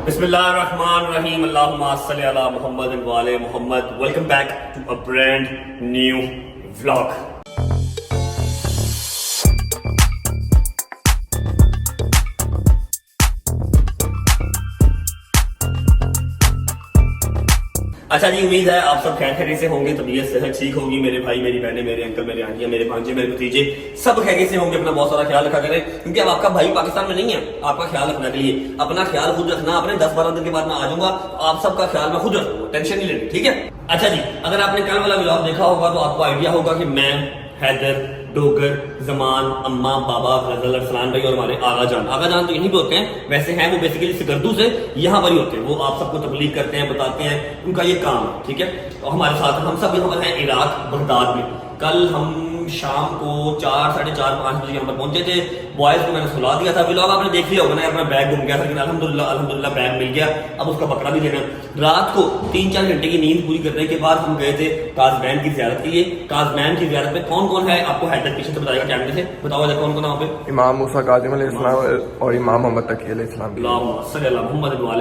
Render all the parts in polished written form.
Bismillahirrahmanirrahim. Allahumma salli ala Muhammad wa ala Muhammad. Welcome back to a brand new vlog. अच्छा जी, उम्मीद है आप सब खैर खैरियत से होंगे, तबीयत सेहत ठीक होगी। मेरे भाई, मेरी बहनें, मेरे अंकल, मेरे आंटियां, मेरे भांजे, मेरे भतीजे सब खैरियत से होंगे। अपना बहुत सारा ख्याल रखा करें, क्योंकि अब आपका भाई पाकिस्तान में नहीं है। आपका ख्याल रखने के लिए अपना ख्याल खुद रखना। अपने 10-12 दिन के बाद मैं आ जाऊंगा, आप सबका ख्याल मैं खुद रखूंगा, टेंशन नहीं लेनी, ठीक है। अच्छा जी, अगर आपने कल वाला व्लॉग देखा होगा तो आपको आइडिया होगा कि मैं, हैदर, डोगर, जमान, अम्मा, बाबा, गजल, अरसलान भाई और हमारे आगा जान तो यहीं पे होते हैं। वैसे हैं वो बेसिकली सिकरदू से, यहाँ पर ही होते हैं। वो आप सबको तबलीग करते हैं, बताते हैं, उनका ये काम है, ठीक है। और हमारे साथ हम सब यहाँ पर हैं इराक, बगदाद में। कल हम शाम को 4, 4:30, 5 बजे यहाँ पर पहुंचे थे। बॉयज को मैंने सुला दिया था। व्लॉग आपने देख लिया होगा ना, अपना बैग गुम गया था, लेकिन अल्हम्दुलिल्लाह बैग मिल गया। अब उसका बकरा भी देना। रात को 3-4 घंटे की नींद पूरी करने के बाद हम गए थे काजमैन की ज़ियारत के लिए। काजमैन की ज़ियारत में कौन कौन है आपको हैदर पीछे से बताएगा, कैमरे से बताओ जरा कौन कौन वहाँ पे। इमाम मूसा काज़िम अलैहिस्सलाम और इमाम मोहम्मद तकी अलैहिस्सलाम।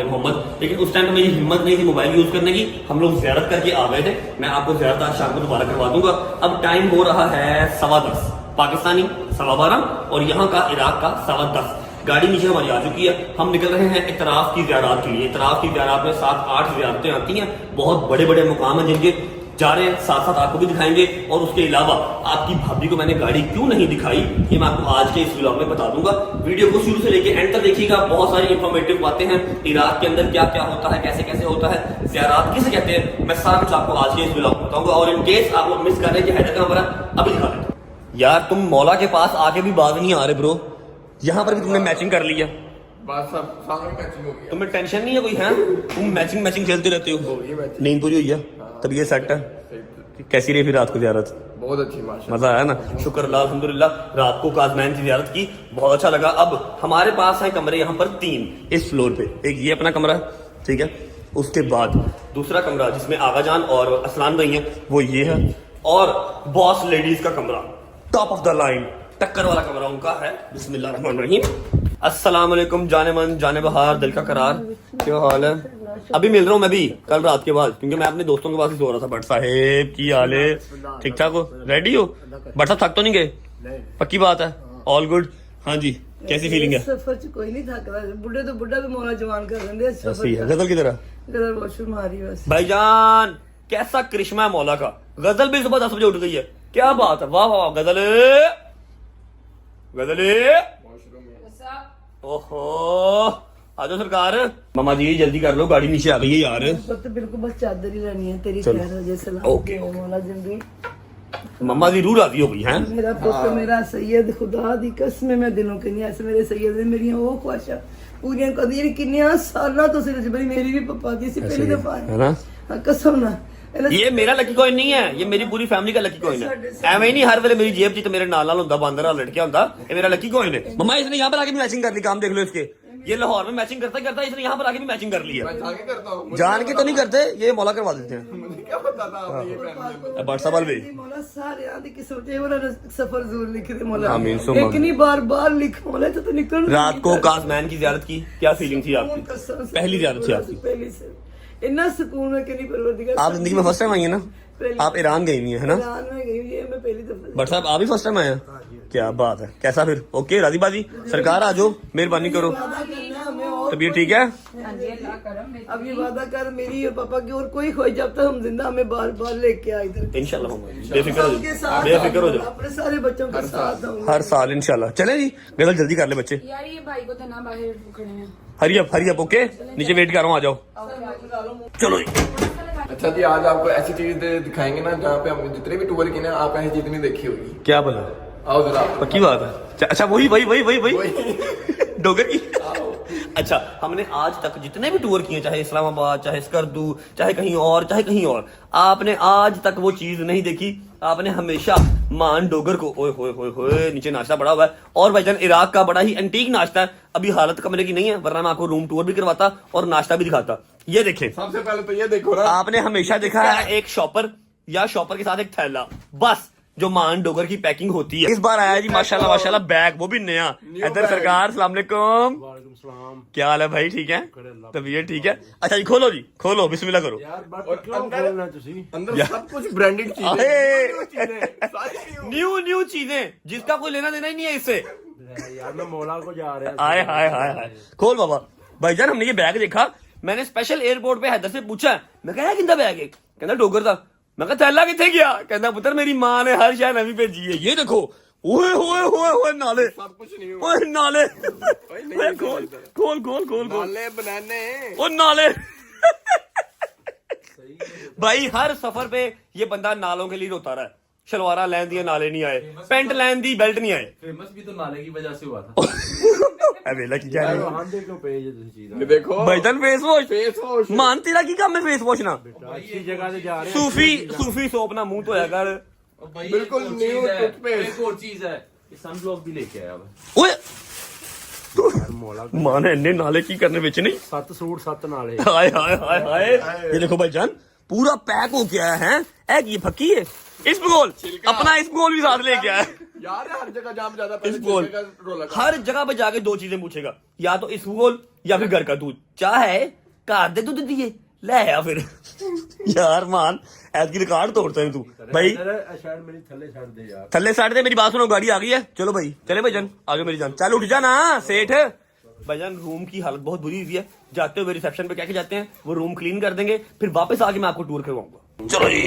मोहम्मद। लेकिन उस टाइम तो मेरी हिम्मत नहीं थी मोबाइल यूज करने की। हम लोग ज़ियारत करके आ गए थे। मैं आपको ज़ियारत आज शाम को दोबारा करवा दूंगा। अब टाइम हो रहा है 10:15 पाकिस्तानी, 12:15 और यहाँ का इराक का 10:15। गाड़ी नीचे हमारी आ चुकी है। हम निकल रहे हैं इतराफ की ज़ियारत के लिए। इतराफ की ज़ियारत में 7-8 ज़ियारतें आती हैं। बहुत बड़े बड़े मुकाम हैं जिनके जा रहे हैं, साथ साथ आपको भी दिखाएंगे। और उसके अलावा आपकी भाभी को मैंने गाड़ी क्यों नहीं दिखाई, ये मैं आपको आज के इस व्लॉग में बता दूंगा। वीडियो को शुरू से लेके एंड तक देखिएगा। बहुत सारी इंफॉर्मेटिव बातें हैं। इराक के अंदर क्या क्या होता है, कैसे कैसे होता है, ज़ियारत किसे कहते हैं, मैं सारा कुछ आपको आज के इस व्लॉग में बताऊंगा। और इन केस आप लोग मिस कर रहे हैं कि हैदर कहाँ पर है, अभी दिखा देता हूं। यार तुम मौला के पास आके भी बात नहीं आ रहे ब्रो। यहाँ पर भी तुमने मैचिंग कर ली है। बस सब सामने मैचिंग हो गया। तुम्हें टेंशन नहीं है कोई, है तुम मैचिंग खेलते रहते हो। नींद पूरी हुई है, तबीयत सेट है। कैसी रही फिर रात को ज़ियारत? बहुत अच्छी, माशाल्लाह, मजा आया ना। शुक्र अल्लाह, अल्हम्दुलिल्लाह। रात को काज़मैन की ज़ियारत की, बहुत अच्छा लगा। अब हमारे पास है कमरे यहाँ पर 3 इस फ्लोर पे। एक ये अपना कमरा है, ठीक है। उसके बाद दूसरा कमरा जिसमें आगा जान और असलान भाई हैं, वो ये है। और बॉस लेडीज का कमरा, टॉप ऑफ द लाइन, टक्कर वाला कमरा उनका है। बिस्मिल्लाहिर्रहमानिर्रहीम। अस्सलाम वालेकुम जाने मन जाने बहार दिल का करार, क्या हाल है? अभी मिल रहा हूँ मैं भी कल रात के बाद, क्योंकि मैं अपने दोस्तों के पास ही सो रहा था। भट्ट साहेब की हाल है? ठीक ठाक हो? रेडी हो? भट्ट साहब थक तो नहीं गए? पक्की बात है, ऑल गुड। हाँ जी, कैसी फीलिंग है? सफर च कोई नहीं थक रहा। बुढ़े तो बुढ़ा भी मौला जवान कर देंगे। सही है। गजल की तरह गजल वॉशरूम आ रही बस। भाईजान कैसा करिश्मा है मौला का। गजल भी सुबह 10 बजे उठ गई है, क्या बात है, वाह वाह। गजल ओहो, आ जाओ सरकार। मामा जी जल्दी कर लो, गाड़ी नीचे आ गई है यार। तो बिल्कुल बस चादर ही लेनी है तेरी। चलो। खैर हो जाए, सलाम। Okay, okay. मौला जिंदगी मम्मा जी रूह राजी हो गई हैं। मेरा पुत्र, मेरा सैयद, खुदा दी कसम मैं दिलों के नहीं ऐसे मेरे सैयद ने मेरी वो ख्वाहिशां पूरियां कर दी। किन्नियां सालां तो सिर्फ मेरी भी पप्पा दी सी पहली दफा है ना। हाँ, कसम ना। ये मेरा लकी कॉइन नहीं है, ये मेरी पूरी फैमिली का लकी कॉइन है। एवं ही नहीं हर वेले मेरी जेब च मेरे नाल होंदा, बांदर वाला लटकिया होंदा। ये मेरा लकी कॉइन है। मम्मा इसने यहाँ पर आके भी मैचिंग कर ली, काम देख लो इसके। ये लाहौर में मैचिंग करता करता इसने यहाँ पर आके भी मैचिंग कर ली है। जाके करता हूँ, जान के तो नहीं करते, ये मौला करवा देते हैं। मुझे क्या पता था आपने ये पहन लिया। व्हाट्सएप वाले भी मौला सारे आदि की सोचे वो सफर जरूर लिख दे मौला। आमीन, सुम्मा एक नहीं बार लिख मौला तो निकल। रात को काज़मैन की ज़ियारत की, क्या फीलिंग थी आपकी? पहली ज़ियारत थी आपकी? पहली से इतना सुकून है कि नहीं परवरदिगार। आप जिंदगी में फर्स्ट टाइम आई है ना? आप ईरान गई हुई है ना? ईरान में गई हुई है मैं पहली दफा। बट साहब आप भी फर्स्ट टाइम आए हैं? क्या बात है, कैसा फिर? ओके राजी बाजी। सरकार आ जाओ, मेहरबानी करो। वादा करना हमें और तबीयत ठीक है? अब ये वादा कर मेरी और पापा की और कोई खोई जब तक हम जिंदा हमें बार लेके आए इधर। इंशाल्लाह बेफिक्र हो सबके जाओ, साथ बेफिक्र हो जाओ। अपने सारे बच्चों के साथ आऊंगा। हर साल इंशाल्लाह। चले जी, गजल जल्दी कर ले बच्चे। यार ये भाई को तो ना बाहर खड़े हैं। हरी अप ओके, नीचे वेट कर रहा हूँ, आ जाओ। चलो जी। अच्छा जी, आज आपको ऐसी चीज दिखाएंगे ना जहाँ पे हमने जितने भी टूर किए ना, आप ऐसी चीज नहीं देखी होगी। क्या बोला? आओ जरा। पक्की बात है। अच्छा वही डोगर की। अच्छा, हमने आज तक जितने भी टूर किए, चाहे इस्लामाबाद, चाहे स्कर्दू, चाहे कहीं और, आपने आज तक वो चीज नहीं देखी। आपने हमेशा मान डोगर को ओए होए नीचे नाश्ता पड़ा हुआ है। और भाईजान इराक का बड़ा ही एंटीक नाश्ता है। अभी हालत कमरे की नहीं है, वरना मैं आपको रूम टूर भी करवाता और नाश्ता भी दिखाता। ये देखें, सबसे पहले तो ये देखो ना, आपने हमेशा देखा है एक शॉपर या शॉपर के साथ एक थैला, बस जो मान डोगर की पैकिंग होती है। इस बार आया जी माशाल्लाह माशाल्लाह बैग, वो भी नया। इधर सरकार सलाम अलैकुम, क्या हाल है भाई, ठीक है, तबीयत ठीक है? अच्छा जी खोलो जी, खोलो, बिस्मिल्लाह करो। अंदर सब कुछ ब्रांडेड चीजें, न्यू चीजें, जिसका कोई लेना देना ही नहीं है इससे। यार मैं मौला को जा रहा है। हाय हाय हाय हाय, खोल बाबा। भाईजान हमने ये बैग देखा, मैंने स्पेशल एयरपोर्ट पे हैदर से पूछा, मैं कहा किंदा बैग है, कहना डोगर था। मैं कहा थैला किथे गया, कहना पुत्र मेरी मां ने हर शय नवी भेजी है। ये देखो, ओए ओए ओए ओए नाले, सब कुछ नहीं ओए नाले, नहीं खोल खोल खोल खोल खोल, नाले बनाने। ओ नाले। भाई हर सफर पे ये बंदा नालों के लिए रोता रहा है। शलवारा लैन दिए नाले नहीं आए, पेंट लैन दी बेल्ट नहीं आए। फेमस भी तो नाले की वजह से हुआ था। वेला की क्या है हम देखो पेज चीज ये देखो भाईजान, फेस वॉश, फेस वॉश मान तेरा की काम है फेस वॉश ना। अच्छी जगह से जा रहे हैं। सूफी सोप ना मुंह धोया कर। बिल्कुल न्यू टूथपेस्ट। एक और चीज है, सनब्लॉक भी लेके आया ओए मौला मां ने इन्ने नाले की करने बेच नहीं। 7 सूट 7 नाले। हाय हाय हाय हाय, ये देखो भाईजान पूरा पैक हो गया है। एक ये फक्की है, इसबगोल अपना इसबगोल भी साथ लेके आया। यार हर जगह जाम ज्यादा इसबगोल हर जगह पे जाके दो चीजें पूछेगा, या तो इसबगोल या फिर घर का दूध। चाहे घर दे दूध दिए ले आया फिर। यार मान ऐद की रिकॉर्ड तोड़ता है तू भाई। शायद मेरी थल्ले छाड़ दे यार। थल्ले साइड दे, मेरी बात सुनो, गाड़ी आ गई है, चलो भाई चले भाईजान, आगे मेरी जान, चल उठ जा ना सेठ। भाईजान रूम की हालत बहुत बुरी हुई है, जाते हुए रिसेप्शन पे क्या क्या जाते हैं, वो रूम क्लीन कर देंगे, फिर वापस आके मैं आपको टूर करवाऊंगा। चलो जी,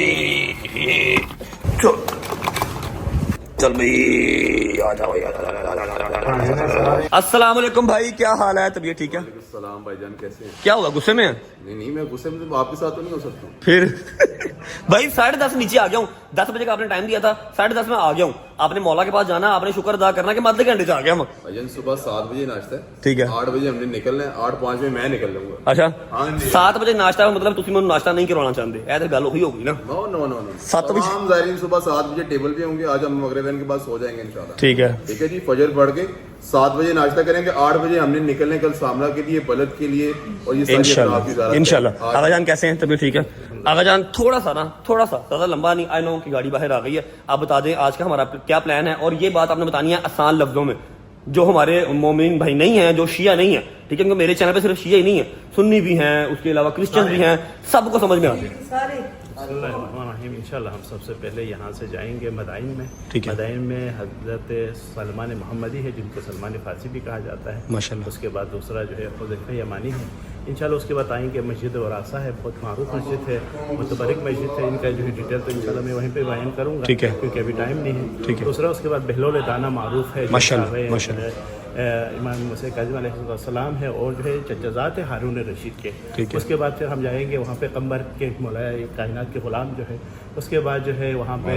चल भाई आ जाओ यार। अस्सलाम वालेकुम भाई, क्या हाल है, तबीयत ठीक है? सलाम भाईजान, कैसे हैं? क्या हुआ, गुस्से में है? नहीं मैं गुस्से में तो आपके साथ तो नहीं हो सकता। फिर भाई 10:30 नीचे आ गया हूँ, 10 बजे का आपने टाइम दिया था, 10:30 में आ गया हूँ। आपने मौला के पास जाना, आपने शुक्र अदा करना कि मैं आधे घंटे से आ गया हूँ। भाईजान सुबह 7 बजे नाश्ता है, ठीक है, 8 बजे हमने निकलना है, 8:05 में मैं निकल लूंगा। अच्छा हाँ जी। 7 बजे नाश्ता, मतलब तुम मैं नाश्ता नहीं करवाना चाहते, ऐसे गल हुई होगी ना। नो नो नो नो 7 बजे तमाम ज़ायरीन सुबह 7 बजे टेबल पे होंगे। आज हम मगरिब के बाद सो जाएंगे इंशाल्लाह। ठीक है, ठीक है जी, फजर पढ़ के 7 बजे नाश्ता करेंगे, 8 बजे हमने निकलने कल सामला के लिए, बलद के लिए, और ये इंशाल्लाह इंशाल्लाह। आगा जान कैसे हैं, तबीयत ठीक है? आगा जान थोड़ा सा ज्यादा लंबा नहीं, आई नो कि गाड़ी बाहर आ गई है। आप बता दें आज का हमारा क्या प्लान है, और ये बात आपने बतानी है आसान लफ्जों में, जो हमारे मोमिन भाई नहीं है, जो शिया नहीं है, ठीक है, क्योंकि मेरे चैनल पे सिर्फ शिया ही नहीं है, सुन्नी भी हैं, उसके अलावा क्रिश्चियन भी हैं, सबको समझ में आती है सारे। इंशाल्लाह हम सबसे पहले यहाँ से जाएंगे मदाइन में। ठीक है। मदाइन में हजरत सलमान मोहम्मदी है, जिनको सलमान फारसी भी कहा जाता है माशाल्लाह। उसके बाद दूसरा जो है हुज़ैफ़ा यमानी है इंशाल्लाह। उसके बाद आएंगे मस्जिद वरासा है, बहुत मारूफ मस्जिद है, मुतबरक मस्जिद है, इनका जो है डिटेल तो इंशाल्लाह मैं वहीं पे बयान करूँगा, ठीक है, क्योंकि अभी टाइम नहीं है। ठीक है। दूसरा उसके बाद बहलोल दाना मारूफ है, माशाल्लाह माशाल्लाह, इमाम मूसा काज़िम अलैहिस्सलाम है, और जो है चचाज़ात है हारून रशीद के। ठीक है। उसके बाद फिर हम जाएंगे वहाँ पे कम्बर के मौलाए कायनात के गुलाम जो है। उसके बाद जो है वहाँ पे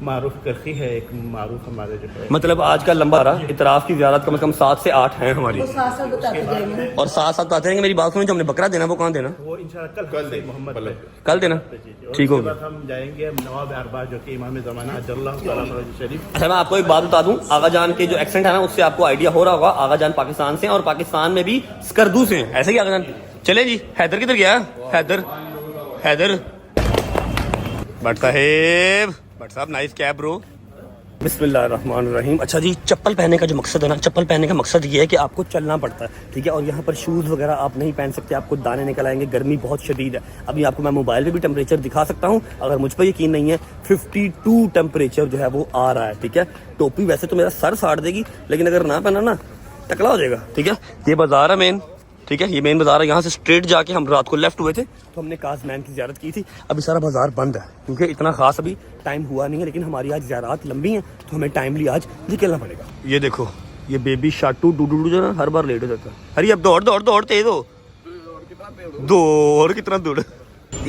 मारूफ करखी है, एक मारूफ हमारे जो है, मतलब आज का लंबा रहा, इतराफ की ज़ियारत कम से कम 7 से 8 हैं हमारी, वो साथ साथ बताते जाएंगे। और साथ साथ आते हैं कि मेरी बात सुनो, जो हमने बकरा देना वो कहाँ देना? वो इंशाल्लाह कल देंगे मोहम्मद पे। कल देना, ठीक उसके होगा। बाद हम जाएंगे नवाब अरबा जो कि इमाम ज़माना अजल्लाहु तआला फरज शरीफ। अच्छा मैं आपको एक बात बता दूं, आगा जान के जो एक्सेंट है ना, उससे आपको आइडिया हो रहा होगा, आगा जान पाकिस्तान से हैं, और पाकिस्तान में भी स्कर्दू से हैं, ऐसे ही आगा जान। चले जी, हैदर किधर गया? हैदर भट्ट साहब नाइस कैब ब्रो। बिस्मिल्लाहिर्रहमानिर्रहीम। अच्छा जी, चप्पल पहनने का जो मकसद है ना, चप्पल पहनने का मकसद ये है कि आपको चलना पड़ता है, ठीक है, और यहाँ पर शूज़ वगैरह आप नहीं पहन सकते, आपको दाने निकल आएंगे, गर्मी बहुत शदीद है। अभी आपको मैं मोबाइल पे भी टेम्परेचर दिखा सकता हूँ, अगर मुझ पर यकीन नहीं है 52 टेम्परेचर जो है वो आ रहा है, ठीक है। टोपी वैसे तो मेरा सर साड़ देगी, लेकिन अगर ना पहना ना टकला हो जाएगा, ठीक है। ये बाजार है मेन, ठीक है, ये मेन बाजार है। यहाँ से स्ट्रेट जाके हम रात को लेफ्ट हुए थे, तो हमने काज़मैन की ज़ियारत की थी। अभी सारा बाजार बंद है, क्योंकि इतना खास अभी टाइम हुआ नहीं है, लेकिन हमारी आज ज़ियारत लंबी है, तो हमें टाइमली आज निकलना पड़ेगा। ये देखो, ये बेबी शाटू डूडू जो है हर बार लेट हो जाता है। अरे अब दौड़ तेज हो, दौड़ कितना दौड़।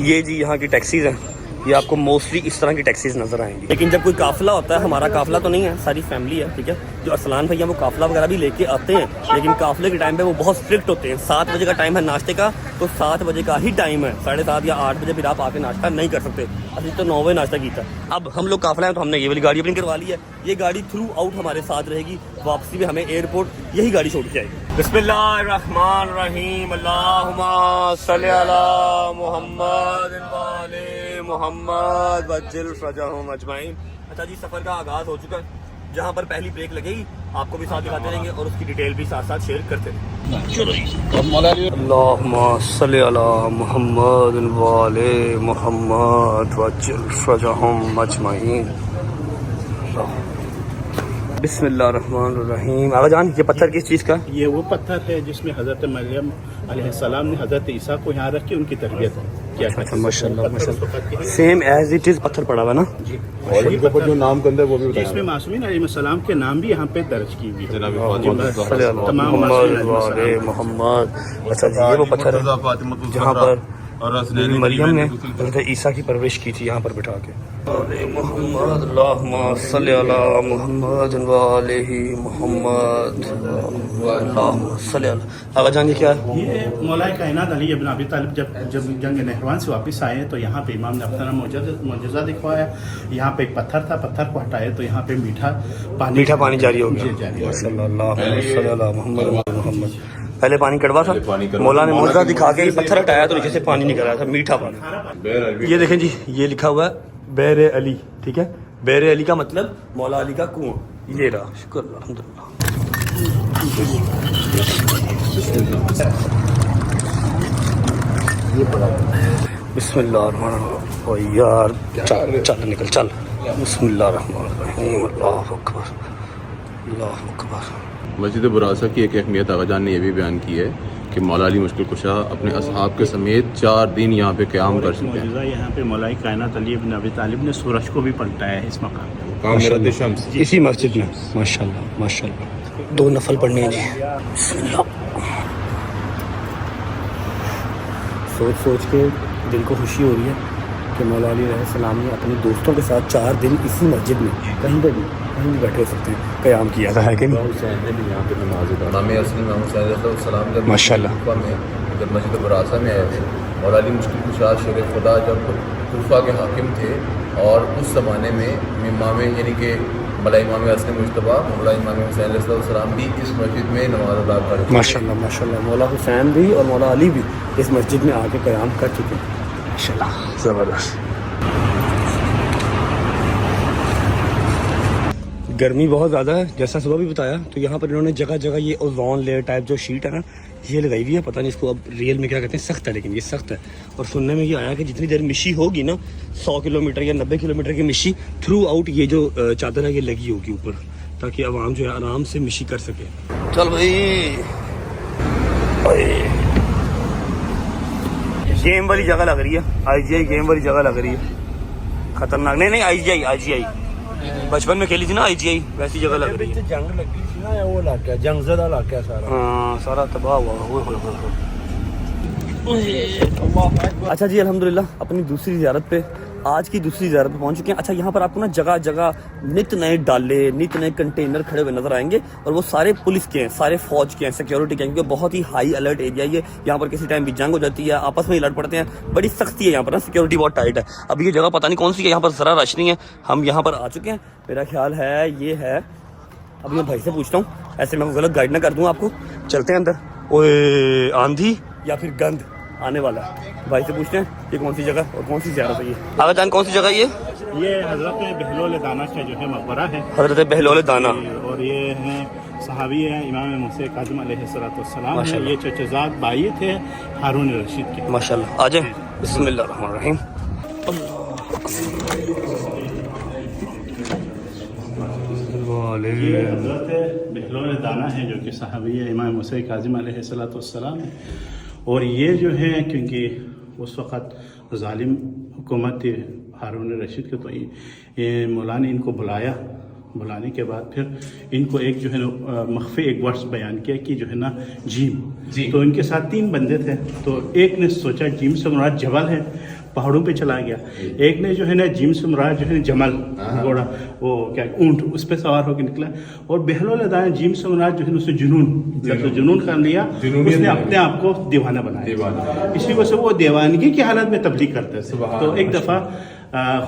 ये जी यहाँ की टैक्सीज हैं, ये आपको मोस्टली इस तरह की टैक्सीज नजर आएंगी। लेकिन जब कोई काफिला होता है, हमारा काफिला तो नहीं है, सारी फैमिली है, ठीक है, जो अरसलान भैया वो काफिला वगैरह भी लेके आते हैं, लेकिन काफिले के टाइम पे वो बहुत स्ट्रिक्ट होते हैं। 7 बजे का टाइम है नाश्ते का, तो 7 बजे का ही टाइम है, 7:30 या 8 बजे फिर आप आके नाश्ता नहीं कर सकते। अभी तो 9 बजे नाश्ता किया। अब हम लोग काफिला है, तो हमने ये वाली गाड़ी अपनी करवा ली है, ये गाड़ी थ्रू आउट हमारे साथ रहेगी, वापसी में हमें एयरपोर्ट यही गाड़ी छोड़ के आएगी। बिस्मिल्लाहिर्रहमानिर्रहीम, अल्लाहुम्मा सल्ली अला मुहम्मद व आले मुहम्मद वज्जिल फरजहुम अजमाइन। اچھا جی سفر کا آغاز ہو چکا ہے. جہاں پر پہلی بریک لگے گی آپ کو بھی ساتھ دکھاتے رہیں گے اور اس کی ڈیٹیل بھی ساتھ ساتھ شیئر کرتے رہیں. اللہم صلی علی محمد وعلی محمد وعجل فرجہم اجمعین. بسم اللہ الرحمن الرحیم. آغا جان یہ پتھر کس چیز کا؟ یہ وہ پتھر ہے جس میں حضرت مریم علیہ السلام نے حضرت عیسیٰ کو یہاں رکھ کے ان کی تربیت کیا. ماشاء اللہ سیم ایز اٹ از پتھر پڑا ہوا نا جی. اور ان کے اوپر جو نام کندہ ہے وہ بھی اس میں معصومین علیہ السلام کے نام بھی یہاں پہ درج کی ہوئی ہے. صلی اللہ محمد و محمد. اچھا جی یہ وہ پتھر ہے جہاں پر مریم نے حضرت عیسیٰ کی پرورش کی تھی یہاں پر بٹھا کے. محمد اللہم صلی علی محمد وعلیہ محمد اللہم صلی علی. آقا جان یہ کیا ہے؟ یہ مولا کائنات علی ابن ابی طالب جب جنگ نہروان سے واپس آئے تو یہاں پہ امام نے اپنا معجزہ دکھوایا. یہاں پہ ایک پتھر تھا, پتھر کو ہٹائے تو یہاں پہ میٹھا پانی جاری ہو گیا. صلی اللہ علیہ محمد محمد. پہلے پانی کڑوا تھا, مولا نے معجزہ دکھا کے پتھر ہٹایا تو نیچے سے پانی نکل رہا تھا, میٹھا پانی. یہ دیکھیں جی یہ لکھا ہوا ہے بیر علی. ٹھیک ہے, بیر علی کا مطلب مولا علی کا کنواں. یہ رہا. شکر الحمدللہ. بسم اللہ الرحمن الرحیم. او یار چل نکل چل. بسم اللہ الرحمن الرحیم. اللہ اکبر اللہ اکبر. مسجد براسہ کی ایک اہمیت آغا جان نے یہ بھی بیان کی ہے کہ مولا علی مشکل کشا اپنے اصحاب کے سمیت 4 دن یہاں پہ قیام کر چکے ہیں. یہاں پہ مولا کائنات علی ابن ابی طالب نے سورج کو بھی پلٹایا ہے اس مقام پہ. کامرات شمس اسی مسجد میں. ماشاءاللہ ماشاءاللہ. 2 نفل پڑھنے ہیں جی. بسم اللہ. سوچ کے دل کو خوشی ہو رہی ہے کہ مولا علی علیہ السلام نے اپنے دوستوں کے ساتھ 4 دن اسی مسجد میں کہیں بھی بیٹھے ہو سکتے ہیں قیام کیا تھا. ہے کہ حسین نے بھی یہاں پہ نماز ادا. امام اصلی امام حسین علیہ السلام جب ماشاءاللہ جب مسجد براسہ میں آئے تھے, مولا علی مشکل کشا شیر خدا جب کوفہ کے حاکم تھے اور اس زمانے میں امام یعنی کہ مولا امام اصلی مجتبیٰ مولا امام حسین علیہ السلام بھی اس مسجد میں نماز ادا کر چکے. ماشاءاللہ ماشاءاللہ. مولا حسین بھی اور مولا علی بھی اس مسجد میں آ کے قیام کر چکے ہیں. ماشاءاللہ زبردست. گرمی بہت زیادہ ہے جیسا صبح بھی بتایا, تو یہاں پر انہوں نے جگہ جگہ یہ اوزون لیئر ٹائپ جو شیٹ ہے نا یہ لگائی ہوئی ہے. پتہ نہیں اس کو اب ریئل میں کیا کہتے ہیں, سخت ہے لیکن یہ سخت ہے. اور سننے میں یہ آیا کہ جتنی دیر مشی ہوگی نا 100 کلومیٹر یا 90 کلومیٹر کی مشی تھرو آؤٹ یہ جو چادر ہے یہ لگی ہوگی اوپر تاکہ عوام جو ہے آرام سے مشی کر سکے. چل بھائی گیم والی جگہ لگ رہی ہے, آئی جی آئی گیم والی جگہ لگ رہی ہے. خطرناک. نہیں آئی جی آئی بچپن میں کھیلی تھی نا آئی جی آئی, ویسی جگہ لگ رہی ہے. جنگ لگی تھی نا, وہ علاقہ جنگ زدہ علاقہ سارا. ہاں سارا تباہ ہوا. اچھا جی الحمدللہ اپنی دوسری زیارت پہ آج کی دوسری زیارت پہ پہنچ چکے ہیں. اچھا یہاں پر آپ کو نا جگہ جگہ نت نئے ڈالے نت نئے کنٹینر کھڑے ہوئے نظر آئیں گے, اور وہ سارے پولیس کے ہیں, سارے فوج کے ہیں, سیکیورٹی کے ہیں, کیونکہ بہت ہی ہائی الرٹ ایریا ہے. یہاں پر کسی ٹائم بھی جنگ ہو جاتی ہے, آپس میں ہی لڑ پڑتے ہیں, بڑی سختی ہے یہاں پر نا, سیکیورٹی بہت ٹائٹ ہے. اب یہ جگہ پتہ نہیں کون سی ہے, یہاں پر ذرا رش نہیں ہے. ہم یہاں پر آ چکے ہیں, میرا خیال ہے یہ ہے. اب میں بھائی سے پوچھتا ہوں, ایسے میں غلط گائیڈ نہ کر دوں آپ کو. چلتے ہیں اندر. اوے آندھی یا پھر گند آنے والا ہے. بھائی سے پوچھتے ہیں یہ کون سی جگہ اور کون سی زیارت ہے. یہ آگا جان کون سی جگہ یہ حضرت بہلول دانا کا جو ہے مقبرہ ہے. حضرت بہلول دانا. اور یہ ہیں صحابی ہیں امام موسیٰ کاظم علیہ السلام ہیں. یہ چچزاد بھائی تھے ہارون رشید کے. ماشاءاللہ. آ جائیں. بسم اللہ الرحمن الرحیم. یہ حضرت بہلول دانا ہے جو کہ صحابی ہے امام موسیٰ کاظم علیہ السلام ہے. اور یہ جو ہے کیونکہ اس وقت ظالم حکومت تھی ہارون رشید کے, تو یہ مولا نے ان کو بلانے کے بعد پھر ان کو ایک جو ہے مخفی ایک ورڈز بیان کیا کہ جو ہے نا جیم. تو ان کے ساتھ 3 بندے تھے. تو ایک نے سوچا جیم سے مراد جبل ہے, پہاڑوں پہ چلا گیا. ایک نے جو ہے نا جیم سے مراد جو ہے جمل گھوڑا وہ کیا اونٹ اس پہ سوار ہو کے نکلا. اور بہلول دانا جیم سے مراد جو ہے اسے جنون کر لیا, اس نے اپنے آپ کو دیوانہ بنایا. اسی وجہ سے وہ دیوانگی کی حالت میں تبلیغ کرتے تھے. تو ایک دفعہ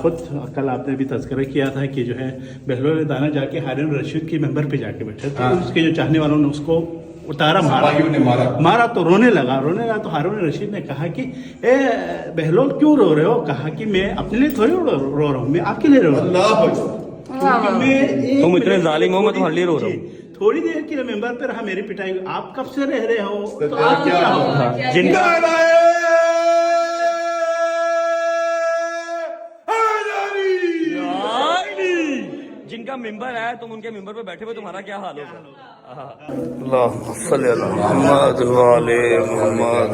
خود کل آپ نے بھی تذکرہ کیا تھا کہ جو ہے بہلول دانا جا کے ہارون رشید کے ممبر پہ جا کے بیٹھے تھے. اس کے جو چاہنے والوں نے اس کو اتارا, مارا تو رونے لگا. تو ہارون رشید نے کہا کہ اے بہلول کیوں رو رہے ہو؟ کہا کہ میں اپنے لیے تھوڑی رو رہا ہوں, میں آپ کے لیے رو رہا ہوں. तुम इतने जालिम हो, मैं तुम्हारे लिए रो रहा हूँ। थोड़ी देर के लिए मेंबर पे रहा मेरी पिटाई, आप कब से रह रहे हो तो आप क्या हो? जिनका जिनका मिंबर है, तुम उनके मिंबर पे बैठे हुए, तुम्हारा क्या हाल होगा? अल्लाह सल्ली अला मुहम्मद व आले मुहम्मद,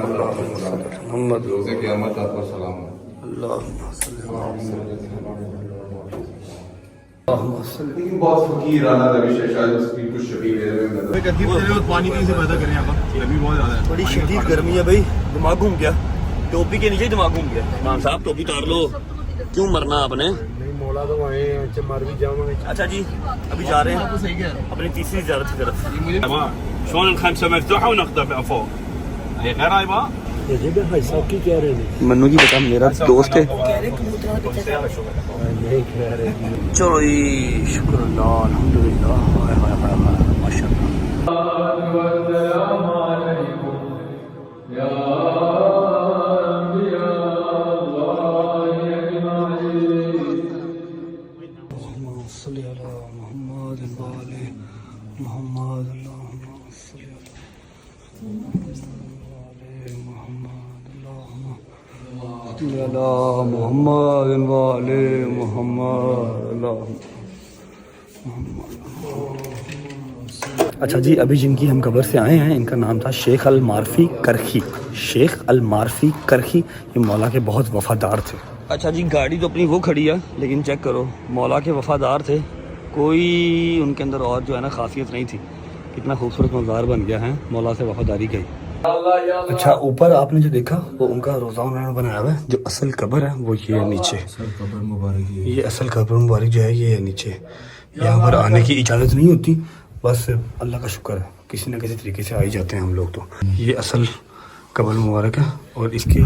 मुहम्मद रोज़े क़यामत आपका सलाम हो। लेकिन बहुत फकीराना रविश है, शायद उसकी कुछ शबीह मेरे में नजर पानी कहीं से पैदा करें यहाँ पर, गर्मी बहुत ज्यादा है। बड़ी शदीद गर्मी है भाई, दिमाग घूम गया, टोपी के नीचे दिमाग घूम गया। इमाम साहब टोपी उतार लो, क्यों मरना आपने? मौला तो वहीं मर भी जाऊंगा। अच्छा जी, अभी जा रहे हैं अपनी तीसरी ज़ियारत की तरफ। شلون الخمسه مفتوحه ونقطه فوق هي غير هايبه मन्नू जी बता, मेरा दोस्त है। चलो जी, शुक्र अल्लाह, अल्हम्दुलिल्लाह, माशाअल्लाह। अच्छा जी, अभी जिनकी हम कब्र से आए हैं, इनका नाम था शेख अल मारफी करखी। शेख अल मारफी करखी, ये मौला के बहुत वफादार थे। अच्छा जी, गाड़ी तो अपनी वो खड़ी है, लेकिन चेक करो, मौला के वफादार थे, कोई उनके अंदर और जो है ना खासियत नहीं थी। कितना खूबसूरत मज़ार बन गया है मौला से वफादारी का ही। अच्छा, ऊपर आपने जो देखा वो उनका रोज़ा उन्होंने बनाया हुआ है। जो असल कब्र है वो ये है नीचे, ये असल कब्र मुबारक जो है ये है नीचे। यहाँ पर आने की इजाज़त नहीं होती, बस अल्लाह का शुक्र है किसी न किसी तरीके से आ ही जाते हैं हम लोग। तो ये असल कब्र मुबारक है, और इसके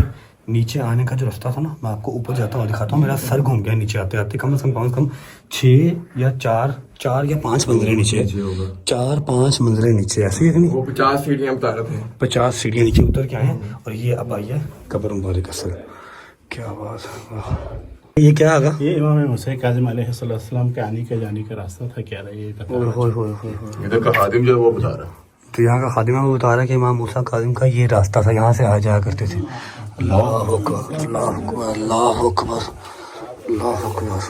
नीचे आने का जो रास्ता था ना, मैं आपको ऊपर जाता हुआ दिखाता हूँ। मेरा सर घूम गया नीचे आते आते। कम से कम 6 या 4 या 5 मंजिलें नीचे, 4-5 मंजिलें नीचे, ऐसे ही नहीं, वो 50 सीढ़ियाँ बता रहे थे। 50 सीढ़ियाँ नीचे उतर के आए हैं। और ये अब आई है कब्र मुबारक असल। क्या बात है, ये क्या आगा? ये इमाम हुसैन काज़िम अलैहिस्सलाम के आने के जाने का रास्ता था क्या? ये इधर का खादिम जो है वो बता रहा है। तो यहाँ का खादिम वो बता रहा है कि इमाम मूसा काज़िम का ये रास्ता था, यहाँ से आ जाया करते थे। अल्लाह अकबर, अल्लाह अकबर, अल्लाह अकबर, अल्लाह अकबर।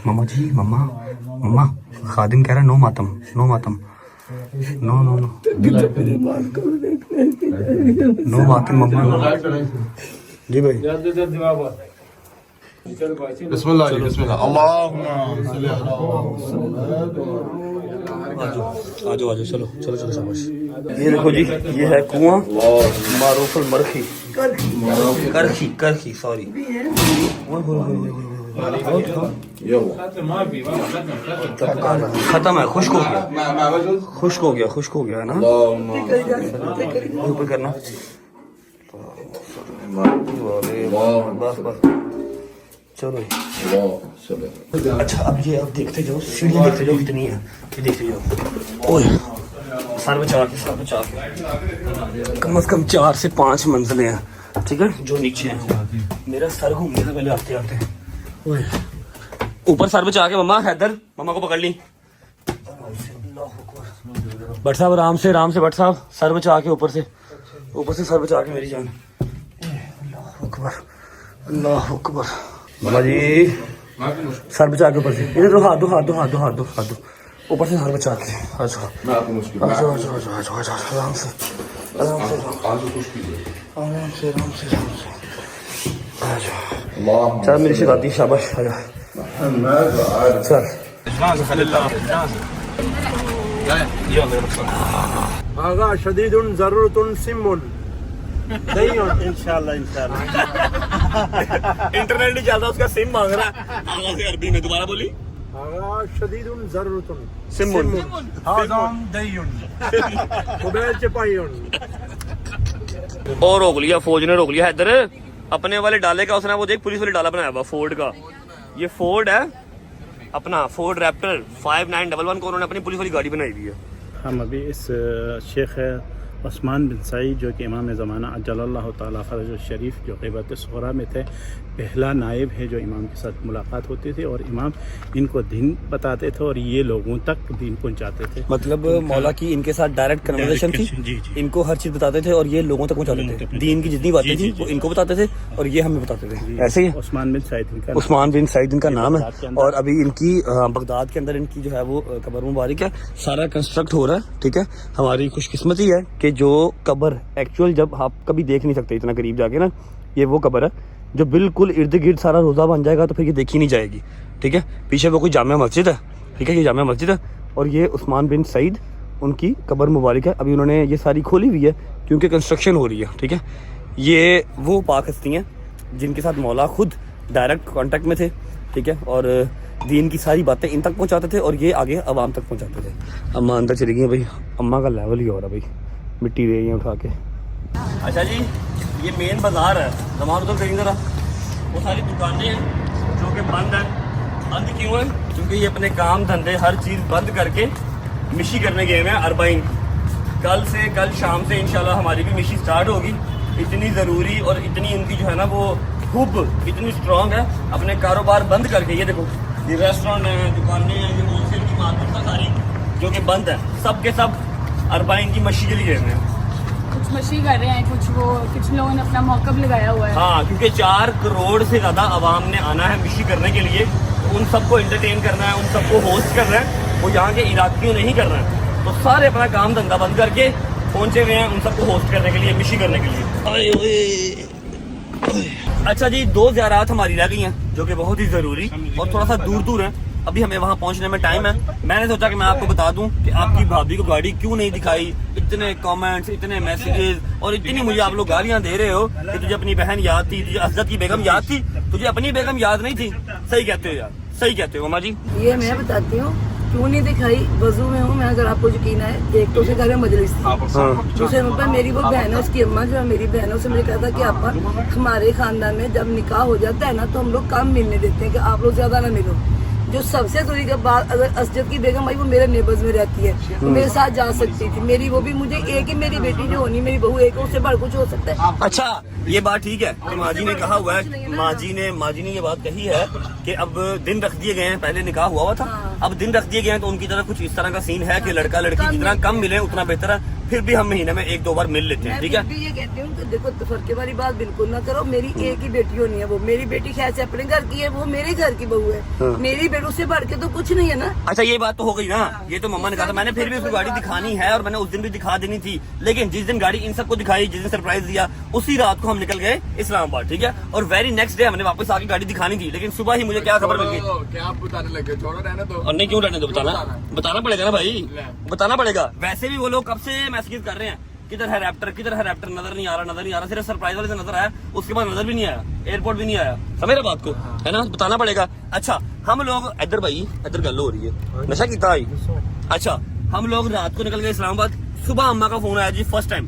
मम्मा जी, मम्मा खादिम कह रहा है नो मातम, नो मातम, नो नो नो नो मातम मम्मा जी भाई। बिस्मिल्लाह जी, बिस्मिल्लाह। आ जाओ चलो चलो चलो शाबाश। ये देखो जी, ये है कुआं मारूफुल मरखी करखी सॉरी। खत्म है, खुश्क हो गया है ना। ऊपर करना, बस चलो। अच्छा, अब देखते जाओ, सीढ़ियाँ देखते जाओ कितनी है, ये देखते जाओ। ओए, सर बचा के कम से कम 4 से 5 मंजिलें हैं, ठीक है, जो नीचे हैं। मेरा सर घूमने से पहले आते आते हैं। ओए, ऊपर सर बचा के मम्मा, हैदर मम्मा को पकड़ ली। भट्ट साहब आराम से भट्ट साहब, सर बचा के ऊपर से सर बचा के मेरी जान। अल्लाह अकबर, अल्लाह अकबर। मम्मा जी, सर बचा के ऊपर से, इधर हाथ दो ऊपर से सर बचा के। अच्छा आराम से चल, मेरी शिकायती शाबाश, आजा चल। आगा शदीदुन ज़रूरतुन सिम्मुन इंशाल्लाह इंटरनेट नहीं चलता, उसका सिम मांग रहा है आगा से अरबी में। दोबारा बोली। आगा शदीदुन ज़रूरतुन सिम्मुन आदम दयुन मोबाइल चपायुन। और रोक लिया, फौज ने रोक लिया। इधर अपने वाले डाले का उसने वो देख, पुलिस वाले डाला बनाया हुआ फोर्ड का। ये फोर्ड है अपना, फोर्ड रैप्टर 5911 को उन्होंने अपनी पुलिस वाली गाड़ी बनाई हुई है। हम अभी इस शेख عثمان بن سعید جو کہ امام زمانہ اجل اللہ تعالیٰ فرج الشریف جو غیبت صغریٰ میں تھے، پہلا نائب ہے جو امام کے ساتھ ملاقات ہوتی تھی اور امام ان کو دین بتاتے تھے اور یہ لوگوں تک دین پہنچاتے تھے. مطلب مولا کی ان کے ساتھ ڈائریکٹ کنورسیشن تھی. جی جی ان کو ہر چیز بتاتے تھے اور یہ لوگوں تک پہنچاتے تھے. دین کی جتنی باتیں تھیں وہ ان کو بتاتے تھے اور یہ ہمیں بتاتے تھے. ایسے ہی عثمان بن سعید ان کا عثمان بن سعید ان کا نام ہے. اور ابھی ان کی بغداد کے اندر ان کی جو ہے وہ قبر مبارک ہے. سارا کنسٹرکٹ ہو رہا ہے. ٹھیک ہے، ہماری خوش قسمتی ہے کہ جو قبر ایکچوئل جب آپ کبھی دیکھ نہیں سکتے اتنا قریب جا کے نا، یہ وہ قبر ہے جو بالکل ارد گرد سارا روزہ بن جائے گا تو پھر یہ دیکھی نہیں جائے گی. ٹھیک ہے، پیچھے وہ کوئی جامع مسجد ہے. ٹھیک ہے، یہ جامع مسجد ہے اور یہ عثمان بن سعید ان کی قبر مبارک ہے. ابھی انہوں نے یہ ساری کھولی ہوئی ہے کیونکہ کنسٹرکشن ہو رہی ہے. ٹھیک ہے، یہ وہ پاک ہستی ہیں جن کے ساتھ مولا خود ڈائریکٹ کانٹیکٹ میں تھے. ٹھیک ہے، اور دین کی ساری باتیں ان تک پہنچاتے تھے اور یہ آگے عوام تک پہنچاتے تھے. اماں اندر چلی گئی بھائی، اماں کا لیول ہی ہو رہا بھائی، مٹی لے گئی اٹھا کے. اچھا جی، یہ مین بازار ہے. تمام ادھر دیکھیں ذرا، وہ ساری دکانیں ہیں جو کہ بند ہیں. بند کیوں ہیں؟ کیونکہ یہ اپنے کام دھندے ہر چیز بند کر کے مشی کرنے گئے ہیں. اربعین کل شام سے انشاءاللہ ہماری بھی مشی سٹارٹ ہوگی. اتنی ضروری اور اتنی ان کی جو ہے نا وہ حب اتنی اسٹرانگ ہے. اپنے کاروبار بند کر کے، یہ دیکھو یہ ریسٹورینٹ ہیں، دکانیں ہیں، یہ ہول سیل کی مارکیٹ ہے ساری جو کہ بند ہے. سب کے سب اربعین کی مشی کے لیے گئے ہیں. کچھ مشی کر رہے ہیں، کچھ لوگوں نے اپنا موقف لگایا ہوا ہے. ہاں، کیونکہ 4 کروڑ سے زیادہ عوام نے آنا ہے مشی کرنے کے لیے. ان سب کو انٹرٹین کرنا ہے، ان سب کو ہوسٹ کرنا ہے. وہ یہاں کے علاقیوں نہیں کرنا ہے. تو سارے اپنا کام دھندا بند کر کے پہنچے ہوئے ہیں ان سب کو ہوسٹ کرنے کے لیے، مشی کرنے کے لیے. اچھا جی، 2 زیارات ہماری رہ گئی ہیں جو کہ بہت ہی ضروری اور تھوڑا سا دور ہے. ابھی ہمیں وہاں پہنچنے میں ٹائم ہے. میں نے سوچا کہ میں آپ کو بتا دوں کہ آپ کی بھابھی کو گاڑی کیوں نہیں دکھائی. اتنے کامنٹس، اتنے میسیجز اور اتنی مجھے آپ لوگ گالیاں دے رہے ہو کہ تجھے اپنی بہن یاد تھی، تجھے حضرت کی بیگم یاد تھی، تجھے اپنی بیگم یاد نہیں تھی. صحیح کہتے ہو یار، صحیح کہتے ہو ماما جی. یہ میں بتاتی ہوں کیوں نہیں دکھائی. وضو میں ہوں میں، اگر آپ کو یقین ہے. ایک تو اسے گھر میں مجلس تھی، دوسرے نمبر میری وہ بہن ہے، اس کی اماں جو ہے میری بہن ہے، اسے مجھے کہا تھا کہ آپ ہمارے خاندان میں جب نکاح ہو جاتا ہے نا تو ہم لوگ کم ملنے دیتے ہیں کہ آپ لوگ زیادہ نہ ملو. جو سب سے ضروری کا بات، اگر اسجد کی بیگم بھائی وہ میرے نیبرز میں رہتی ہے، وہ میرے ساتھ جا سکتی تھی. میری وہ بھی مجھے ایک ہی میری بیٹی جو ہونی، میری بہو ایک ہے، اس سے بڑھ کچھ ہو سکتا ہے. اچھا، یہ بات ٹھیک ہے کہ ماں جی نے کہا ہوا ہے، ماں جی نے یہ بات کہی ہے کہ اب دن رکھ دیے گئے ہیں. پہلے نکاح ہوا تھا، اب دن رکھ دیے گئے ہیں تو ان کی طرف کچھ اس طرح کا سین ہے کہ لڑکا لڑکی جتنا کم ملے اتنا بہتر ہے. پھر بھی ہم مہینے میں 1-2 بار مل لیتے ہیں. ٹھیک ہے، میں بھی یہ کہتی ہوں کہ دیکھو فرقے والی بات بالکل نہ کرو. میری ایک ہی بیٹی ہونی ہے، وہ میری بیٹی خیر سے اپنے گھر کی ہے، وہ میرے گھر کی بہو ہے. میری بیٹوں سے بڑھ کے تو کچھ نہیں ہے نا. اچھا یہ بات تو ہو گئی نا. یہ تو مما نے کہا تھا، میں نے پھر بھی اس کو گاڑی دکھانی ہے اور میں نے اس دن بھی دکھا دینی تھی. لیکن جس دن گاڑی ان سب کو دکھائی، جس دن سرپرائز دیا، اسی رات کو ہم نکل گئے اسلام آباد. ٹھیک ہے، اور ویری نیکسٹ ڈے ہم نے واپس آ کے گاڑی دکھانی تھی. لیکن صبح ہی مجھے کیا خبر مل گئی، کیا آپ بتانے لگے؟ چھوڑو رہنے دو. اور نہیں کیوں رہنے دو، بتانا پڑے گا نا بھائی، بتانا پڑے گا. ویسے بھی وہ لوگ کب سے میسیج کر رہے ہیں کدھر ہے ریپٹر، کدھر ہے ریپٹر، نظر نہیں آ رہا. صرف سرپرائز والے سے نظر آیا، اس کے بعد نظر بھی نہیں آیا، ایئرپورٹ بھی نہیں آیا. سمجھ رہے بات کو، ہے نا؟ بتانا پڑے گا. اچھا ہم لوگ ادھر بھائی ادھر گل ہو رہی ہے، نشہ کیتا آئی. اچھا ہم لوگ رات کو نکل گئے اسلام آباد. صبح اماں کا فون آیا جی فرسٹ ٹائم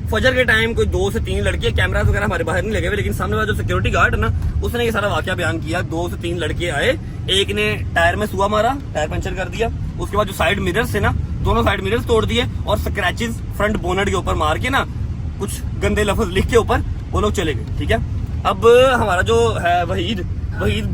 فجر کے ٹائم. کوئی 2 سے 3 لڑکے، کیمراز وغیرہ ہمارے باہر نہیں لگے ہوئے، لیکن سامنے والا جو سیکورٹی گارڈ ہے نا اس نے یہ سارا واقعہ بیان کیا. 2 سے 3 لڑکے آئے، ایک نے ٹائر میں سوا مارا، ٹائر پنچر کر دیا. اس کے بعد جو سائڈ مررز تھے نا، دونوں سائڈ مررز توڑ دیے اور سکریچز فرنٹ بونٹ کے اوپر مار کے نا کچھ گندے لفظ لکھ کے اوپر وہ لوگ چلے گئے. ٹھیک ہے، اب ہمارا جو ہے وحید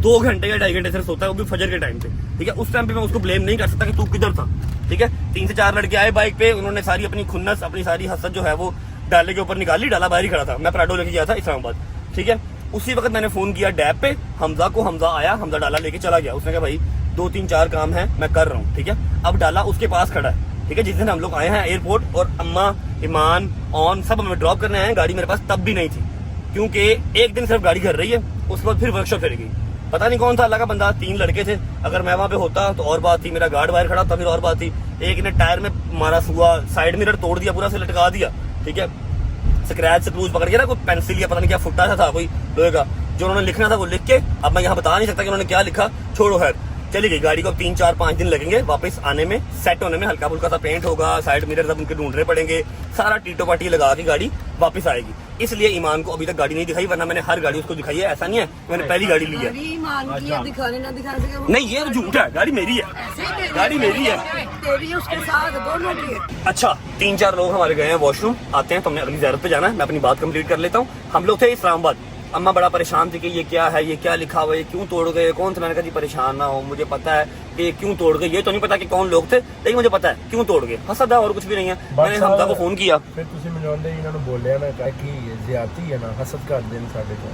2 گھنٹے یا 2.5 گھنٹے سے سوتا ہے، وہ بھی فجر کے ٹائم پہ. ٹھیک ہے، اس ٹائم پہ میں اس کو بلیم نہیں کر سکتا کہ تو کدھر تھا. ٹھیک ہے، 3 سے 4 لڑکے آئے بائک پہ، انہوں نے ساری اپنی کھنس، اپنی ساری حسد جو ہے وہ ڈالے کے اوپر نکال لی. ڈالا باہر ہی کھڑا تھا، میں پراڈو لے کے گیا تھا اسلام آباد. ٹھیک ہے، اسی وقت میں نے فون کیا ڈیب پہ حمزہ کو. حمزہ آیا، حمزہ ڈالا لے کے چلا گیا. اس نے کہا بھائی 2-3-4 کام ہیں میں کر رہا ہوں. ٹھیک ہے، اب ڈالا اس کے پاس کھڑا ہے. ٹھیک ہے، جس دن ہم لوگ آئے ہیں ایئرپورٹ اور اماں، ایمان، آن سب ہمیں ڈراپ کرنے آئے ہیں، گاڑی میرے پاس تب بھی نہیں تھی کیونکہ ایک دن صرف گاڑی گھر رہی ہے، اس کے بعد پھر ورک شاپ چلے گئی. پتہ نہیں کون تھا اللہ کا بندہ، 3 لڑکے تھے. اگر میں وہاں پہ ہوتا تو اور بات تھی، میرا گارڈ باہر کھڑا تھا پھر اور بات تھی. ایک نے ٹائر میں مارا ہوا، سائڈ مرر توڑ دیا، پورا سے لٹکا دیا. ٹھیک ہے، سکریچ سکروز پکڑ کے نا کوئی پینسل یا پتہ نہیں کیا فٹا تھا کوئی لوہے کا، جو انہوں نے لکھنا تھا وہ لکھ کے. اب میں یہاں بتا نہیں سکتا کہ انہوں نے کیا لکھا، چھوڑو. خیر चली गई गाड़ी को। 3-4-5 दिन लगेंगे वापस आने में, सेट होने में। हल्का फुल्का सा पेंट होगा, साइड मिरर सब उनके ढूंढने पड़ेंगे, सारा टीटो पाटी लगा के गाड़ी वापस आएगी। इसलिए ईमान को अभी तक गाड़ी नहीं दिखाई, वरना मैंने हर गाड़ी उसको दिखाई है। ऐसा नहीं है मैंने पहली गाड़ी ली है। गाड़ी ईमान की है, दिखाने ना दिखाने से वो- नहीं ये झूठ है, गाड़ी मेरी है, गाड़ी मेरी है। तेरी है, उसके साथ दोनों की है। अच्छा 3-4 लोग हमारे गए हैं वॉशरूम, आते हैं तो हमने अगली ज़ियारत पे जाना है। मैं अपनी बात कंप्लीट कर लेता हूँ। हम लोग थे इस्लामाबाद, अम्मा बड़ा परेशान थी कि ये क्या है, ये क्या लिखा हुआ है, ये क्यों तोड़ गए, कौन सा। मैंने कहा जी परेशान ना हो, मुझे पता है कि ये क्यों तोड़ गए। ये तो नहीं पता कि कौन लोग थे, लेकिन मुझे पता है क्यों तोड़ गए। हसद है और कुछ भी नहीं है। मैंने हमजा को फोन किया, ਫਿਰ ਤੁਸੀਂ ਮੈਨੂੰ ਆਂਦੇ ਇਹਨਾਂ ਨੂੰ ਬੋਲਿਆ ਨਾ ਕਿ ਜ਼ਿਆਦਤੀ ਹੈ ਨਾ, ਹਸਦ ਕਰਦੇ ਨੇ ਸਾਡੇ ਤੋਂ।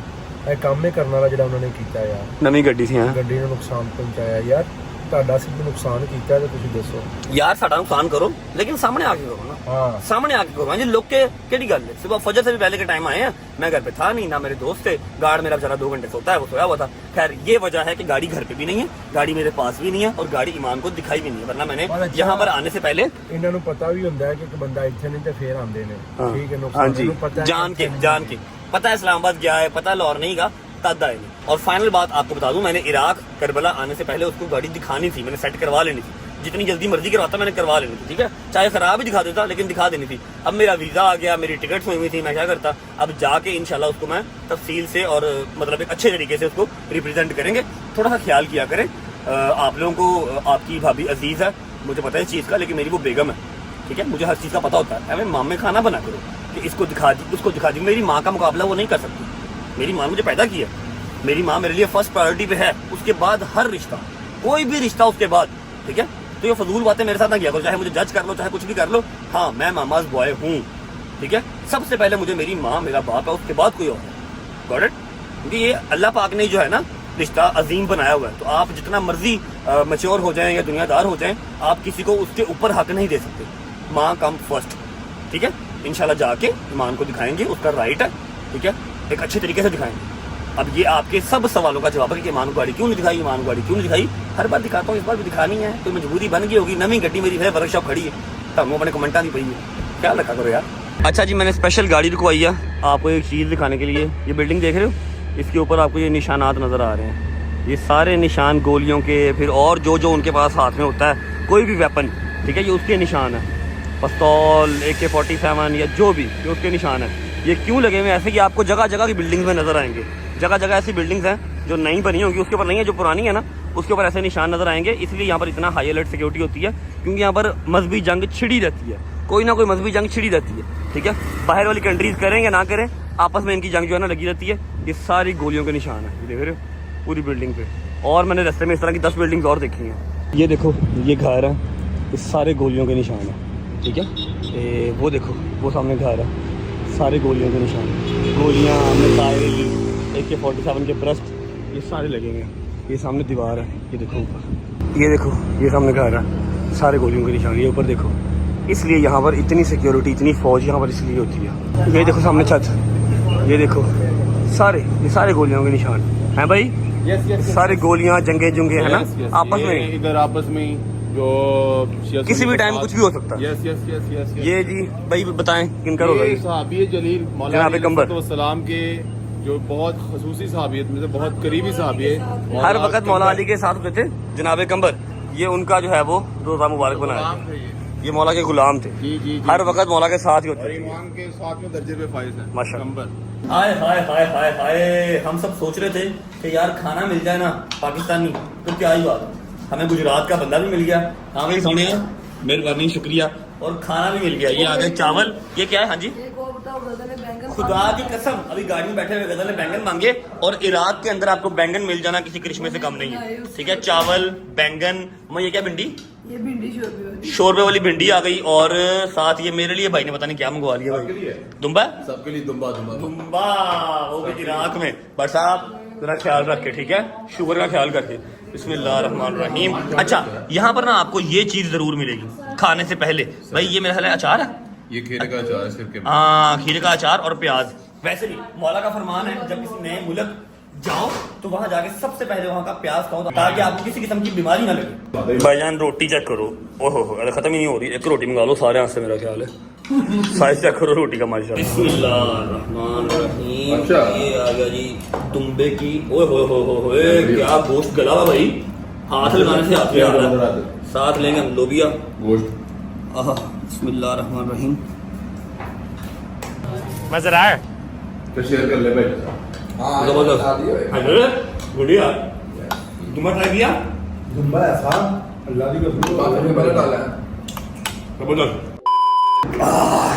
ਇਹ ਕੰਮ ਹੀ ਕਰਨ ਵਾਲਾ ਜਿਹੜਾ ਉਹਨਾਂ ਨੇ ਕੀਤਾ ਯਾਰ, नवी गड्डी थी। हाँ ਗੱਡੀ ਨੂੰ ਨੁਕਸਾਨ ਪਹੁੰਚਾਇਆ ਯਾਰ। ਤੁਹਾਡਾ ਸਿੱਧਾ ਨੁਕਸਾਨ ਕੀਤਾ ਤੇ ਤੁਸੀਂ ਦੱਸੋ। यार साडा नुकसान करो, लेकिन सामने आके करो ना, हाँ सामने आके करो। जी लोग के केड़ी गल है, सुबह फजर से भी पहले के टाइम आए हैं, मैं घर पे था नहीं, ना मेरे दोस्त थे। गार्ड मेरा बेचारा 2 घंटे सोता है, वो सोया हुआ था। खैर ये वजह है कि गाड़ी घर पे भी नहीं है, गाड़ी मेरे पास भी नहीं है, और गाड़ी ईमान को दिखाई भी नहीं है। वरना मैंने यहाँ पर आने से पहले ਇਹਨਾਂ ਨੂੰ ਪਤਾ ਵੀ ਹੁੰਦਾ ਹੈ ਕਿ ਇੱਕ ਬੰਦਾ ਇੱਥੇ ਨਹੀਂ ਤੇ ਫੇਰ ਆਉਂਦੇ ਨੇ। हाँ। ਠੀਕ ਹੈ, हाँ ਨੁਕਸਾਨ जी, ਨੂੰ ਪਤਾ ਹੈ जान के पता है इस्लामाबाद गया है, पता है लाहौर नहीं गया, तद आए नहीं। और फाइनल बात आपको बता दूं, मैंने इराक करबला आने से पहले उसको गाड़ी दिखानी थी, मैंने सेट करवा लेनी थी। जितनी जल्दी मर्जी करवाता मैंने करवा लेनी थी, ठीक है, चाहे खराब ही दिखा देता लेकिन दिखा देनी थी। अब मेरा वीजा आ गया, मेरी टिकट हुई हुई थी, मैं क्या करता, अब जाके इंशाल्लाह उसको मैं तफसील से और मतलब एक अच्छे तरीके से उसको रिप्रेजेंट करेंगे। थोड़ा सा ख्याल किया करें। आप लोगों को आपकी भाभी अजीज है, मुझे पता है इस चीज़ का, लेकिन मेरी वो बेगम है, ठीक है, मुझे हर चीज़ का पता होता है। मैं मामे खाना बना करो कि इसको दिखा दी, उसको दिखा दी। मेरी माँ का मुकाबला वो नहीं कर सकती। मेरी माँ मुझे पैदा किया, मेरी माँ मेरे लिए फर्स्ट प्रायोरिटी पे है, उसके बाद हर रिश्ता, कोई भी रिश्ता उसके बाद, ठीक है। तो ये फजूल बातें मेरे साथ ना किया करो, चाहे मुझे जज कर लो, चाहे कुछ भी कर लो। हाँ मैं मामाज बॉय हूँ, ठीक है। सबसे पहले मुझे मेरी माँ, मेरा बाप है, उसके बाद कोई और है। Got it? क्योंकि ये अल्लाह पाक ने जो है ना रिश्ता अजीम बनाया हुआ है। तो आप जितना मर्जी मैच्योर हो जाएं या दुनियादार हो जाएं, आप किसी को उसके ऊपर हक नहीं दे सकते। माँ कम फर्स्ट, ठीक है। इंशाल्लाह जाके ईमान को दिखाएंगे, उसका राइट है, ठीक है, एक अच्छे तरीके से दिखाएंगे। अब ये आपके सब सवालों का जवाब है कि ईमान को गाड़ी क्यों नहीं दिखाई, ईमान को गाड़ी क्यों नहीं दिखाई। हर बार दिखाता हूँ, इस बार भी दिखानी है, तो मजबूरी बन गई होगी। नवी गड्डी मेरी है, वर्कशॉप खड़ी है, तब अपने कमेंटा नहीं पई है, क्या रखा करो यार। अच्छा जी, मैंने स्पेशल गाड़ी रुकवाई है आपको एक चीज़ दिखाने के लिए। ये बिल्डिंग देख रहे हो, इसके ऊपर आपको ये निशानात नज़र आ रहे हैं, ये सारे निशान गोलियों के, फिर और जो जो उनके पास हाथ में होता है कोई भी वेपन, ठीक है, ये उसके निशान है। पिस्तौल, AK-47 या जो भी, ये उसके निशान है। ये क्यों लगे हुए ऐसे कि आपको जगह जगह की बिल्डिंग्स में नज़र आएंगे। जगह जगह ऐसी बिल्डिंग्स हैं जो नई बनी होंगी, उसके ऊपर नहीं है, जो पुरानी है ना उसके ऊपर ऐसे निशान नज़र आएंगे। इसलिए यहाँ पर इतना हाई अलर्ट सिक्योरिटी होती है, क्योंकि यहाँ पर मजहबी जंग छिड़ी रहती है, कोई ना कोई मजहबी जंग छिड़ी रहती है, ठीक है। बाहर वाली कंट्रीज़ करें या ना करें, आपस में इनकी जंग जो है ना लगी रहती है। ये सारी गोलियों के निशान है, ये देख रहे हो पूरी बिल्डिंग पे। और मैंने रास्ते में इस तरह की 10 बिल्डिंग्स और देखी हैं। ये देखो, ये घर है, ये सारे गोलियों के निशान है, ठीक है। वो देखो, वो सामने घर है, सारे गोलियों के निशान, गोलियाँ, मिसाइल, AK-47 के ब्रस्ट, ये सारे लगे हुए हैं। ये सामने दीवार है, ये देखो ऊपर, ये देखो, ये सामने घर है, सारे गोलियों के निशान, ये ऊपर देखो। इसलिए यहाँ पर इतनी सिक्योरिटी, इतनी फौज यहाँ पर इसलिए होती है। ये देखो सामने छत, ये देखो ये सारे गोलियों के निशान हैं भाई। सारे गोलियाँ, जंगे जुंगे है ना आपस में, इधर आपस में जो किसी भी टाइम कुछ भी हो सकता है। यस यस यस यस ये जी भाई बताएं किनका होगा ये? सहाबी जलील जनाब कंबर सलाम के जो बहुत खसूसी सहाबियत में से बहुत करीबी सहाबी है। हर वक्त मौला अली के साथ होते थे जनाब कंबर। ये उनका जो है वो रोजा मुबारक बनाया, ये मौला के गुलाम थे। जी जी, हर वक्त मौला के साथ ही होते थे। ईमान के साथ में दर्जे पे फाइज है माशाअल्लाह। हाय हाय हाय हाय हाय, हम सब सोच रहे थे कि यार खाना मिल जाए ना पाकिस्तानी तो क्या ही बात। हमें गुजरात का बंदा भी मिल गया। हाँ भाई सोने, मेहरबानी, शुक्रिया। और खाना भी मिल गया। ये आ गए चावल, ये क्या है? हाँ जी, एक और बताओ, गदल में बैंगन। खुदा की कसम, अभी गाड़ी में बैठे हुए गदल ने बैंगन मांगे, और इराक के अंदर आपको बैंगन मिल जाना किसी करिश्मे से कम नहीं है, ठीक है। चावल, बैंगन, ये क्या भिंडी, ये भिंडी शोरबे वाली, शोरबे वाली भिंडी आ गई। और साथ ये मेरे लिए भाई ने पता नहीं क्या मंगवा लिया भाई, दुम्बा, सबके लिए दुम्बा दुम्बा दुम्बा, वो भी इराक में। बट साहब जरा ख्याल रख के, ठीक है, शुगर का ख्याल करके। बिस्मिल्लाहिर्रहमानिर्रहीम। अच्छा, यहाँ पर ना आपको ये चीज जरूर मिलेगी खाने से पहले भाई। ये मेरा ख्याल है अचार है, ये खीरे का अचार है सिर्फ के। हाँ, खीरे का अचार और प्याज। वैसे भी मौला का फरमान है, जब किसी नए मुल्क जाओ तो वहां जाके सबसे पहले वहां का प्याज खाओ, ताकि आपको किसी किस्म की बीमारी ना लगे। भाईजान रोटी चेक करो, ओहो अरे खत्म ही नहीं हो रही। एक रोटी मंगा लो सारे हाथ से, मेरा ख्याल है। साइज चेक करो रोटी का माशाल्लाह। बिस्मिल्लाहिर्रहमानिर्रहीम। अच्छा, ये आ गया जी दुम्बे की, ओए हो क्या गोश्त गला हुआ भाई, ہاتھ لگانے سے ہاتھ پہ آ رہا ہے. ساتھ لیں گے ہم لوبیا. گوشت بسم اللہ الرحمن الرحیم. مزہ آیا تو شیئر کر لے بھائی. زبردست. بڑھیا. تمہیں ٹرائی کیا؟ دمبا ایسا اللہ کی قسم پہلے ڈالا ہے. زبردست.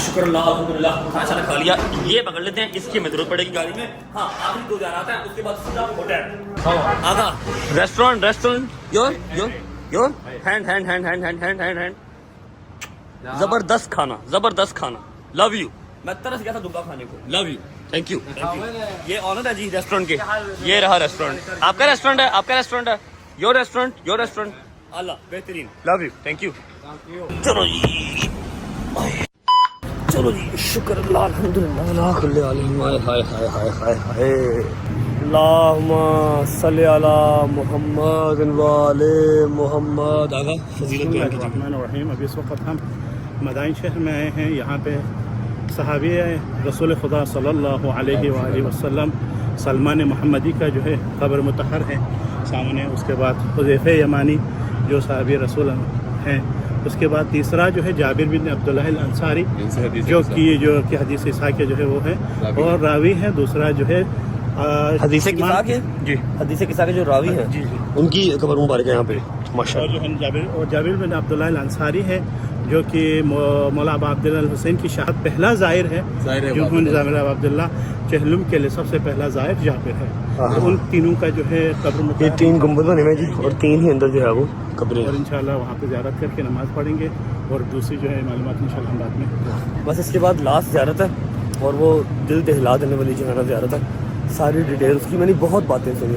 شکر اللہ الحمدللہ. کھانا شانا کھا لیا. یہ پکڑ لیتے ہیں, اس کی ہمیں ضرورت پڑے گی گاڑی میں. ہاں آخری 2 جانا آتا ہے, اس کے بعد سیدھا ہوٹل. آگا ریسٹورینٹ یور ہینڈ. زبردست کھانا. Love you. میں ترس گیا تھا دبا کھانے کو. Love you. Thank you. یہ آنر ہے جی ریسٹورینٹ کے. یہ رہا ریسٹورینٹ. آپ کا ریسٹورینٹ ہے. Your restaurant. اللہ بہترین. Love you. Thank you. چلو جی شکر اللہ الحمدللہ اللہ کل عالم. ہائے اللہم صلی علی محمد وعلی محمد. آگا فضیلت بیان کیجیے. الرحمن الرحیم. ابھی اس وقت ہم مدائن شہر میں آئے ہیں. یہاں پہ صحابی رسول خدا صلی اللہ علیہ وآلہ وسلم سلمان محمدی کا جو ہے قبر مطہر ہے سامنے. اس کے بعد حذیفہ یمانی جو صحابی رسول ہیں. اس کے بعد تیسرا جو ہے جابر بن عبداللہ الانصاری جو کہ حدیث اسحاق کے جو ہے وہ ہے اور راوی ہے. دوسرا جو ہے حدیث قصہ کے جی حدیث قصہ کے جو راوی ہیں جی ان کی قبر مبارک ہے یہاں پہ ماشاءاللہ. اور جو ہے جابر بن عبداللہ الانصاری ہے جو کہ مولا ابا عبداللہ الحسین کی شہادت پہلا زائر ہے. جو جابر ابا عبداللہ چہلم کے لیے سب سے پہلا زائر جابر ہے. تو ان تینوں کا جو ہے قبر یہ 3 گنبد بنے ہوئے جی اور 3 ہی اندر جو ہے وہ قبریں. اور انشاءاللہ وہاں پہ زیارت کر کے نماز پڑھیں گے اور دوسری جو ہے معلومات انشاءاللہ ہم بعد میں. بس اس کے بعد لاسٹ زیارت ہے اور وہ دل دہلا دینے والی جو ہے نا زیارت ہے. ساری ڈیٹیلس کی میں نے بہت باتیں سنی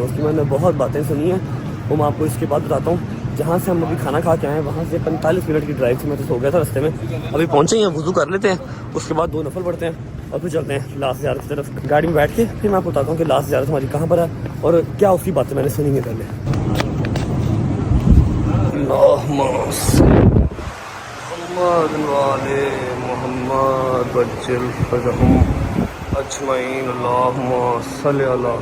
ہیں. وہ میں آپ کو اس کے بعد بتاتا ہوں. جہاں سے ہم ابھی کھانا کھا کے آئے ہیں وہاں سے 45 منٹ کی ڈرائیو سے میں تو سو گیا تھا رستے میں. ابھی پہنچے ہیں, وضو کر لیتے ہیں, اس کے بعد 2 نفل پڑھتے ہیں اور پھر چلتے ہیں لاسٹ زیارت کی طرف. گاڑی میں بیٹھ کے پھر میں آپ کو بتاتا ہوں کہ لاسٹ زیارت ہماری کہاں پر ہے اور کیا اس کی باتیں میں نے سنی ہیں پہلے. محمد وجل فرجهم اجمعین. اللہم صلی علی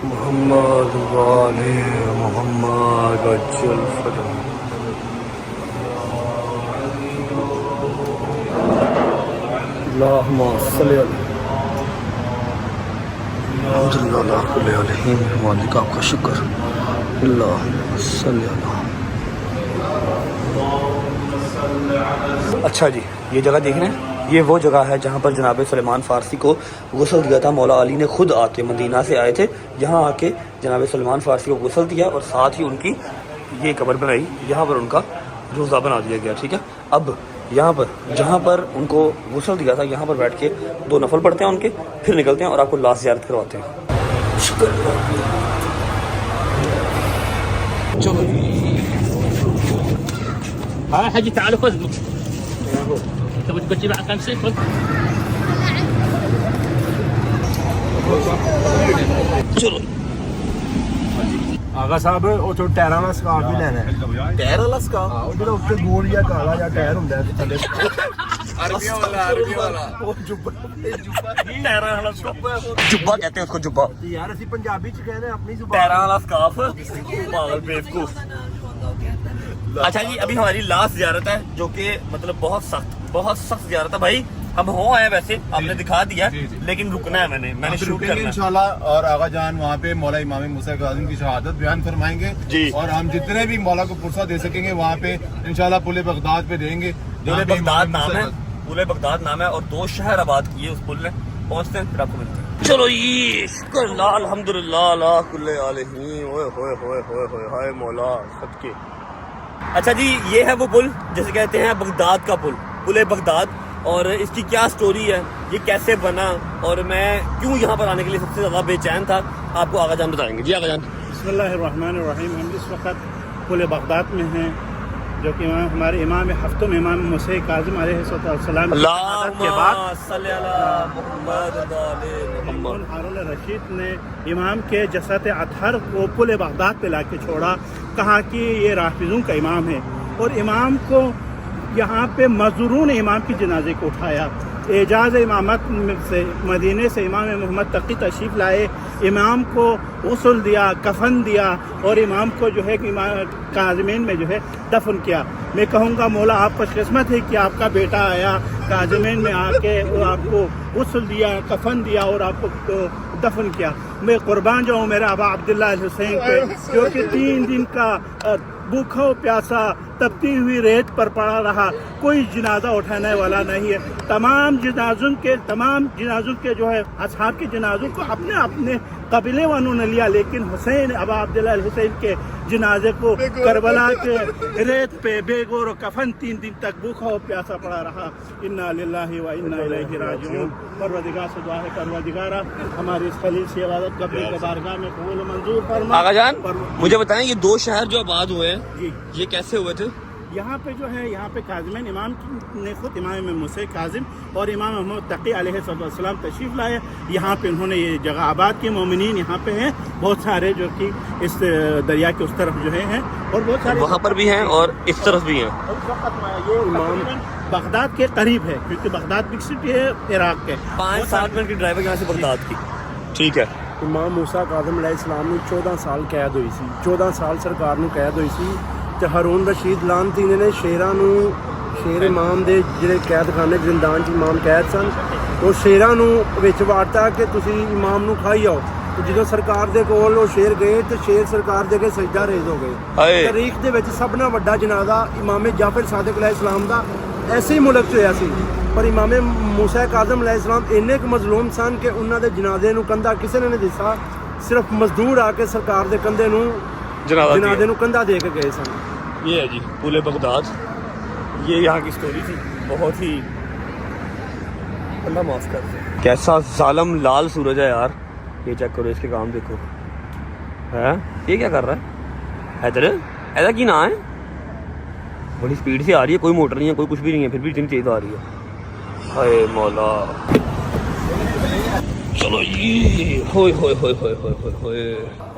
محمد وعلی محمد وجل فرجهم. اللہم صلی علی الحمدللہ اللہ کل علیہم. مالک آپ کا شکر. اللہ صلی علی. اچھا جی یہ جگہ دیکھ رہے ہیں, یہ وہ جگہ ہے جہاں پر جناب سلیمان فارسی کو غسل دیا تھا. مولا علی نے خود آ کے مدینہ سے آئے تھے, یہاں آ کے جناب سلیمان فارسی کو غسل دیا اور ساتھ ہی ان کی یہ قبر بنائی. یہاں پر ان کا روزہ بنا دیا گیا. ٹھیک ہے, اب یہاں پر جہاں پر ان کو غسل دیا تھا یہاں پر بیٹھ کے 2 نفل پڑھتے ہیں ان کے, پھر نکلتے ہیں اور آپ کو لاسٹ زیارت کرواتے ہیں. شکر. چلو ہاں حاجی تعال خذ تبغى تجيب على 5 خذ. چلو آغا صاحب ਉਹ ਚੋਂ ਟਾਇਰਾਂ ਵਾਲਾ ਸਕਾਰਫ ਵੀ ਲੈਣਾ ਹੈ. ਟਾਇਰ ਵਾਲਾ ਸਕਾਰਫ? ਉਹ ਜਿਹੜਾ ਉੱਤੇ ਗੋਲ ਜਾਂ ਕਾਲਾ ਜਾਂ ਟਾਇਰ ਹੁੰਦਾ ਹੈ ਥੱਲੇ عربی والا ਉਹ ਜੁੱਬਾ ਟਾਇਰਾਂ ਵਾਲਾ ਜੁੱਬਾ کہتے ہیں اس کو جبا. ਯਾਰ ਅਸੀਂ ਪੰਜਾਬੀ ਚ ਕਹਿੰਦੇ ਆਪਣੀ ਜ਼ੁਬਾਨ. ٹائرا والا سکارف. پاگل بیوقوف. اچھا جی ابھی ہماری لاسٹ زیارت ہے جو کہ مطلب بہت سخت زیارت ہے بھائی. ہم ہو آئے ویسے, آپ نے دکھا دیا لیکن رکنا ہے, میں نے شوٹ کرنا ہے انشاءاللہ. اور آغا جان وہاں پہ مولا امام موسیٰ کاظم کی شہادت بیان فرمائیں گے جی. اور ہم جتنے بھی مولا کو پرسہ دے سکیں گے وہاں پہ انشاءاللہ پل بغداد پہ دیں گے. پل بغداد نام ہے, پل بغداد نام ہے اور 2 شہر آباد کیے اس پل نے. پہنچتے ہیں پھر آپ کو ملتے ہیں. چلو یہ شکر اللہ الحمدللہ اللہ کل علیہم. اوئے ہوئے ہوئے ہوئے ہوئے ہائے مولا صدقے. اچھا جی یہ ہے وہ پل جسے کہتے ہیں بغداد کا پل, پل بغداد. اور اس کی کیا سٹوری ہے, یہ کیسے بنا اور میں کیوں یہاں پر آنے کے لیے سب سے زیادہ بے چین تھا, آپ کو آغا جان بتائیں گے. جی آغا جان. بسم اللہ الرحمن الرحیم. ہم اس وقت پل بغداد میں ہیں جو کہ ہمارے امام ہفتم امام موسیٰ کاظم علیہ السلام کے بعد ہارون الرشید نے امام کے جسد اطہر کو پل بغداد پہ لا کے چھوڑا. کہا کہ یہ رافضوں کا امام ہے اور امام کو یہاں پہ مزدوروں نے امام کی جنازے کو اٹھایا. एजाज़ इमामत से मदीने से इमाम मोहम्मद तकी तशरीफ़ लाए, इमाम को गुस्ल दिया, कफन दिया और इमाम को जो है कि काज़मीन में जो है दफन किया। मैं कहूँगा मौला आप खुशकिस्मत है कि आपका बेटा आया काज़मीन में आके आपको गुस्ल दिया, कफन दिया और आपको दफन किया। मैं कुर्बान जाऊँ मेरा अबा अब्दुल्ला अल हुसैन पे, जो कि 3 दिन का भूखा प्यासा तपती हुई रेत पर पड़ा रहा, कोई जनाजा उठाने वाला नहीं है। तमाम जनाजों के जो है असहाब के जनाजों को अपने अपने कबीले वालों ने लिया, लेकिन हुसैन अबा अब्दुल्ला अल हुसैन के जनाजे को करबला के रेत पे बेगौर और कफन 3 दिन तक भूखा और प्यासा पड़ा रहा। इन्ना लिल्लाहि व इन्ना इलैहि राजिऊन। परवरदिगार से दुआ है, परवरदिगारा हमारी इस खलील से इबादत कब्र के बारगाह में कबूल और मंजूर फरमा। आगा जान मुझे बताएं, ये 2 शहर जो आबाद हुए हैं जी, ये कैसे हुए थे? यहाँ पे जो है, यहाँ पे काज़िमीन इमाम ने खुद इमाम मुसा काज़िम और इमाम मोहम्मद तकी अलैहिस्सलाम तशरीफ़ लाए। यहाँ पे उन्होंने ये जगह आबाद की। मोमिनीन यहाँ पे हैं बहुत सारे, जो कि इस दरिया के उस तरफ जो हैं और बहुत सारे वहाँ पर भी हैं और इस तरफ भी हैं। ये इमाम बगदाद के करीब है, क्योंकि बगदाद बिग सिटी है इराक के। 5-7 मिनट की ड्राइव है यहाँ से बगदाद की। ठीक है। इमाम मूसा काज़िम अलैहिस्सलाम ਨੂੰ 14 ਸਾਲ ਕੈਦ ਹੋਈ ਸੀ। 14 ਸਾਲ ਸਰਕਾਰ ਨੂੰ ਕੈਦ ਹੋਈ ਸੀ ਤੇ ਹਾਰੂਨ ਰਸ਼ੀਦ ਲਾਨਤੀ ਨੇ ਸ਼ੇਰਾਂ ਨੂੰ, ਸ਼ੇਰ ਇਮਾਮ ਦੇ ਜਿਹੜੇ ਕੈਦਖਾਨੇ ਜ਼ਿੰਦਾਨ 'ਚ ਇਮਾਮ ਕੈਦ ਸਨ, ਉਹ ਸ਼ੇਰਾਂ ਨੂੰ ਵਿੱਚ ਵਾਰਤਾ ਕਿ ਤੁਸੀਂ ਇਮਾਮ ਨੂੰ ਖਾਈ ਆਓ। ਤੇ ਜਦੋਂ ਸਰਕਾਰ ਦੇ ਕੋਲ ਉਹ ਸ਼ੇਰ ਗਏ ਤੇ ਸ਼ੇਰ ਸਰਕਾਰ ਦੇ ਅੱਗੇ ਸਜਦਾ ਰੇਜ਼ ਹੋ ਗਏ। ਤਾਰੀਖ ਦੇ ਵਿੱਚ ਸਭ ਨਾਲੋਂ ਵੱਡਾ ਜਨਾਜ਼ਾ ਇਮਾਮ ਜਾਫਰ ਸਾਦਿਕ अलैहिस्सलाम ਦਾ ਐਸੇ ਹੀ ਮੁਲਕ 'ਚ ਹੋਇਆ ਸੀ। ਪਰ ਇਮਾਮ मूसा काज़िम अलैहिस्सलाम ਇੰਨੇ ਕੁ ਮਜ਼ਲੂਮ ਸਨ ਕਿ ਉਹਨਾਂ ਦੇ ਜਨਾਜ਼ੇ ਨੂੰ ਕੰਧਾ ਕਿਸੇ ਨੇ ਨਹੀਂ ਦਿੱਤਾ, ਸਿਰਫ ਮਜ਼ਦੂਰ ਆ ਕੇ ਸਰਕਾਰ ਦੇ ਕੰਧੇ ਨੂੰ जनाजे ਨੂੰ कंधा दे के गए सन। ये है जी पुल बगदाद, ये यहाँ की स्टोरी थी। बहुत ही अल्लाह माफ कर दे। कैसा जालम लाल सूरज है यार, ये चेक करो, इसके काम देखो। है ये क्या कर रहा है? हैदर ऐसा की ना है, बड़ी स्पीड से आ रही है, कोई मोटर नहीं है, कोई कुछ भी नहीं है, फिर भी इतनी तेज आ रही है। हाय मौला, चलो ये होए होए होए होए होए होए होए।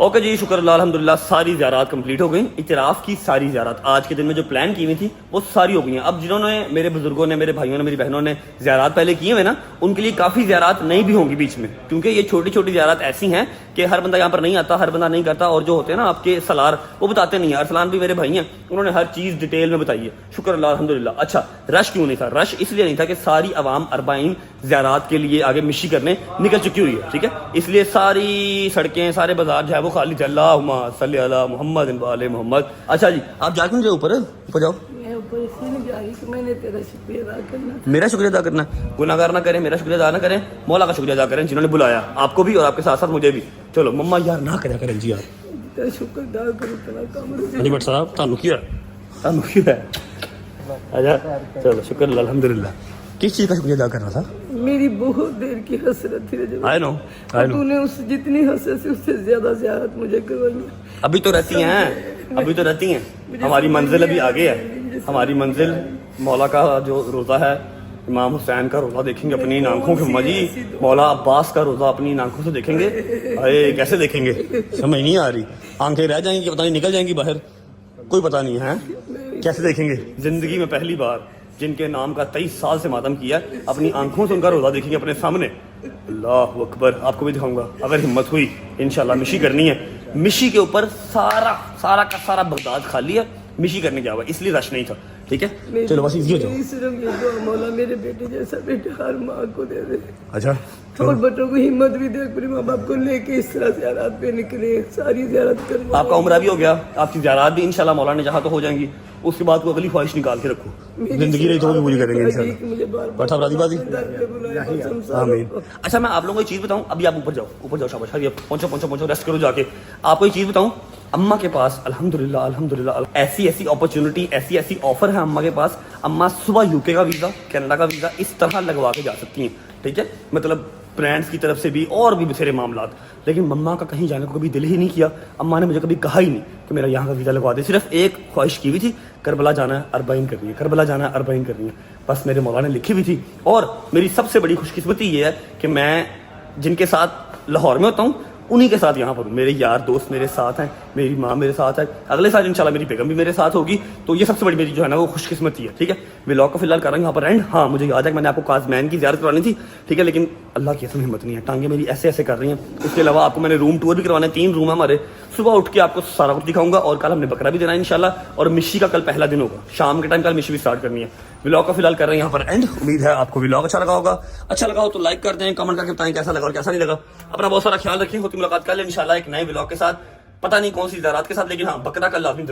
ओके जी, शुक्र अल्लाह अल्हम्दुलिल्लाह, सारी ज़ियारत कंप्लीट हो गई। इतराफ़ की सारी ज़ियारत आज के दिन में जो प्लान की हुई थी वो सारी हो गई हैं। अब जिन्होंने, मेरे बुजुर्गों ने, मेरे भाइयों ने, मेरी बहनों ने ज़ियारत पहले किए हुए ना, उनके लिए काफ़ी ज़ियारत नहीं भी होंगी बीच में, क्योंकि ये छोटी छोटी ज़ियारत ऐसी हैं कि हर बंदा यहाँ पर नहीं आता, हर बंदा नहीं करता, और जो होते हैं ना आपके सलार वो बताते नहीं है। अरसलान भी मेरे भाई हैं, उन्होंने हर चीज़ डिटेल में बताई है, शुक्र अल्लाह अल्हम्दुलिल्लाह। अच्छा, रश क्यों नहीं था? रश इसलिए नहीं था कि सारी अवाम अरबाइन ज़ियारत के लिए आगे मिशी करने निकल चुकी हुई है, ठीक है, इसलिए सारी सड़कें, सारे बाजार जो है वो खाली थे। अल्लाहुम्मा सल्ली अला मुहम्मद व आले मोहम्मद। अच्छा जी, आप जा क्यों जाओ ऊपर जाओ? मैं ऊपर इसलिए नहीं जा रही कि मैंने तेरा शुक्रिया अदा करना। मेरा शुक्रिया अदा करना? गुनाहगार ना करें, मेरा शुक्रिया अदा ना करें, मौला का शुक्रिया अदा करें जिन्होंने बुलाया आपको भी और आपके साथ साथ मुझे भी। चलो मम्मा यार ना करें जी यार, तेरा शुक्र अदा करो, तेरा काम अली भट्ट साहब तानू क्या है? अच्छा चलो शुक्र अल्हम्दुलिल्लाह। किस चीज़ का शुक्रिया अदा करना था? मेरी बहुत देर की हसरत थी रजब। आई नो तूने उस जितनी हसरत से उससे ज्यादा ज़ियारत मुझे करवाई। अभी तो रहती हैं, अभी तो रहती हैं, हमारी मंजिल अभी आगे है। हमारी मंजिल मौला का जो रोज़ा है, इमाम हुसैन का रोज़ा देखेंगे अपनी आंखों के मजी, मौला अब्बास का रोज़ा अपनी आंखों से देखेंगे। अरे कैसे देखेंगे, समझ नहीं आ रही, आंखें रह जाएंगी, पता नहीं निकल जाएंगी बाहर, कोई पता नहीं है कैसे देखेंगे। जिंदगी में पहली बार जिनके नाम का 23 साल से मातम किया, अपनी आंखों से उनका रोज़ा देखेंगे अपने सामने। अल्लाह अकबर। आपको भी दिखाऊंगा अगर हिम्मत हुई, इंशाल्लाह मिशी करनी है। मिशी के ऊपर सारा का सारा बगदाद खाली है, मिशी करने गया हुआ, इसलिए रश नहीं था, ठीक है। चलो बस इजी हो जाओ। सिर्फ ये दुआ, मौला मेरे बेटे जैसा बेटे हर माँ को दे दे। अच्छा, और बच्चों को हिम्मत भी दे, अपने माँ बाप को लेके इस तरह ज़ियारत पे निकले, सारी ज़ियारत करवा। आपका उम्र भी हो गया, आपकी ज़ियारत भी इंशाल्लाह मौला ने चाहा तो हो जाएंगी। उसके बाद को अगली ख्वाहिश निकाल के रखो, जिंदगी रही तो भी पूरी करेंगे इंशाल्लाह। राजी आमीन। अच्छा मैं आप लोगों को एक चीज़ बताऊं, अभी आप ऊपर जाओ शाबाश, पहुंचो रेस्ट करो जाके। आपको एक चीज़ बताऊं, अम्मा के पास अल्हम्दुलिल्लाह ऐसी अपॉर्चुनिटी, ऐसी ऑफर है अम्मा के पास। अम्मा सुबह यूके का वीज़ा, कनाडा का वीज़ा इस तरह लगवा के जा सकती हैं, ठीक है, मतलब फ्रेंड्स की तरफ से भी और भी बथेरे मामलात। लेकिन मम्मा का कहीं जाने को कभी दिल ही नहीं किया। अम्मा ने मुझे कभी कहा ही नहीं कि मेरा यहाँ का वीज़ा लगवा दे। सिर्फ एक ख्वाहिश की हुई थी, करबला जाना है, अरबाइन करनी है, करबला जाना है, अरबाइन करनी है, बस मेरे मौला ने लिखी हुई थी। और मेरी सबसे बड़ी खुशकिस्मती ये है कि मैं जिनके साथ लाहौर में होता हूँ उन्हीं के साथ यहाँ पर हूँ। मेरे यार दोस्त मेरे साथ हैं, मेरी माँ मेरे साथ है, अगले साल इंशाल्लाह मेरी बेगम भी मेरे साथ होगी। तो ये सबसे बड़ी मेरी जो है ना वो खुशकिस्मती है, ठीक है। व्लॉग को फिलहाल कर रहा हूँ यहाँ पर एंड। हाँ मुझे याद है कि मैंने आपको काज़मैन की ज़ियारत करवानी थी, ठीक है, लेकिन अल्लाह की कसम हिम्मत नहीं है, टांगे मेरी ऐसे ऐसे कर रही हैं। इसके अलावा आपको मैंने रूम टूर भी करवाना है, 3 रूम है हमारे। सुबह उठ के आपको सारा कुछ दिखाऊंगा और कल हमने बकरा भी देना है इंशाल्लाह। और मिशी का कल पहला दिन होगा, शाम के टाइम कल मिशी भी स्टार्ट करनी है। व्लॉग का फिलहाल कर रहे हैं यहाँ पर एंड। उम्मीद है आपको व्लॉग अच्छा लगा होगा। अच्छा लगा हो तो लाइक कर दें, कमेंट करके बताएं कैसा लगा और कैसा नहीं लगा। अपना बहुत सारा ख्याल रखें। होती मुलाकात कल इंशाल्लाह एक नए व्लॉग के साथ, पता नहीं कौन सी ज़रात के साथ, लेकिन हाँ बकरा कल लाजमी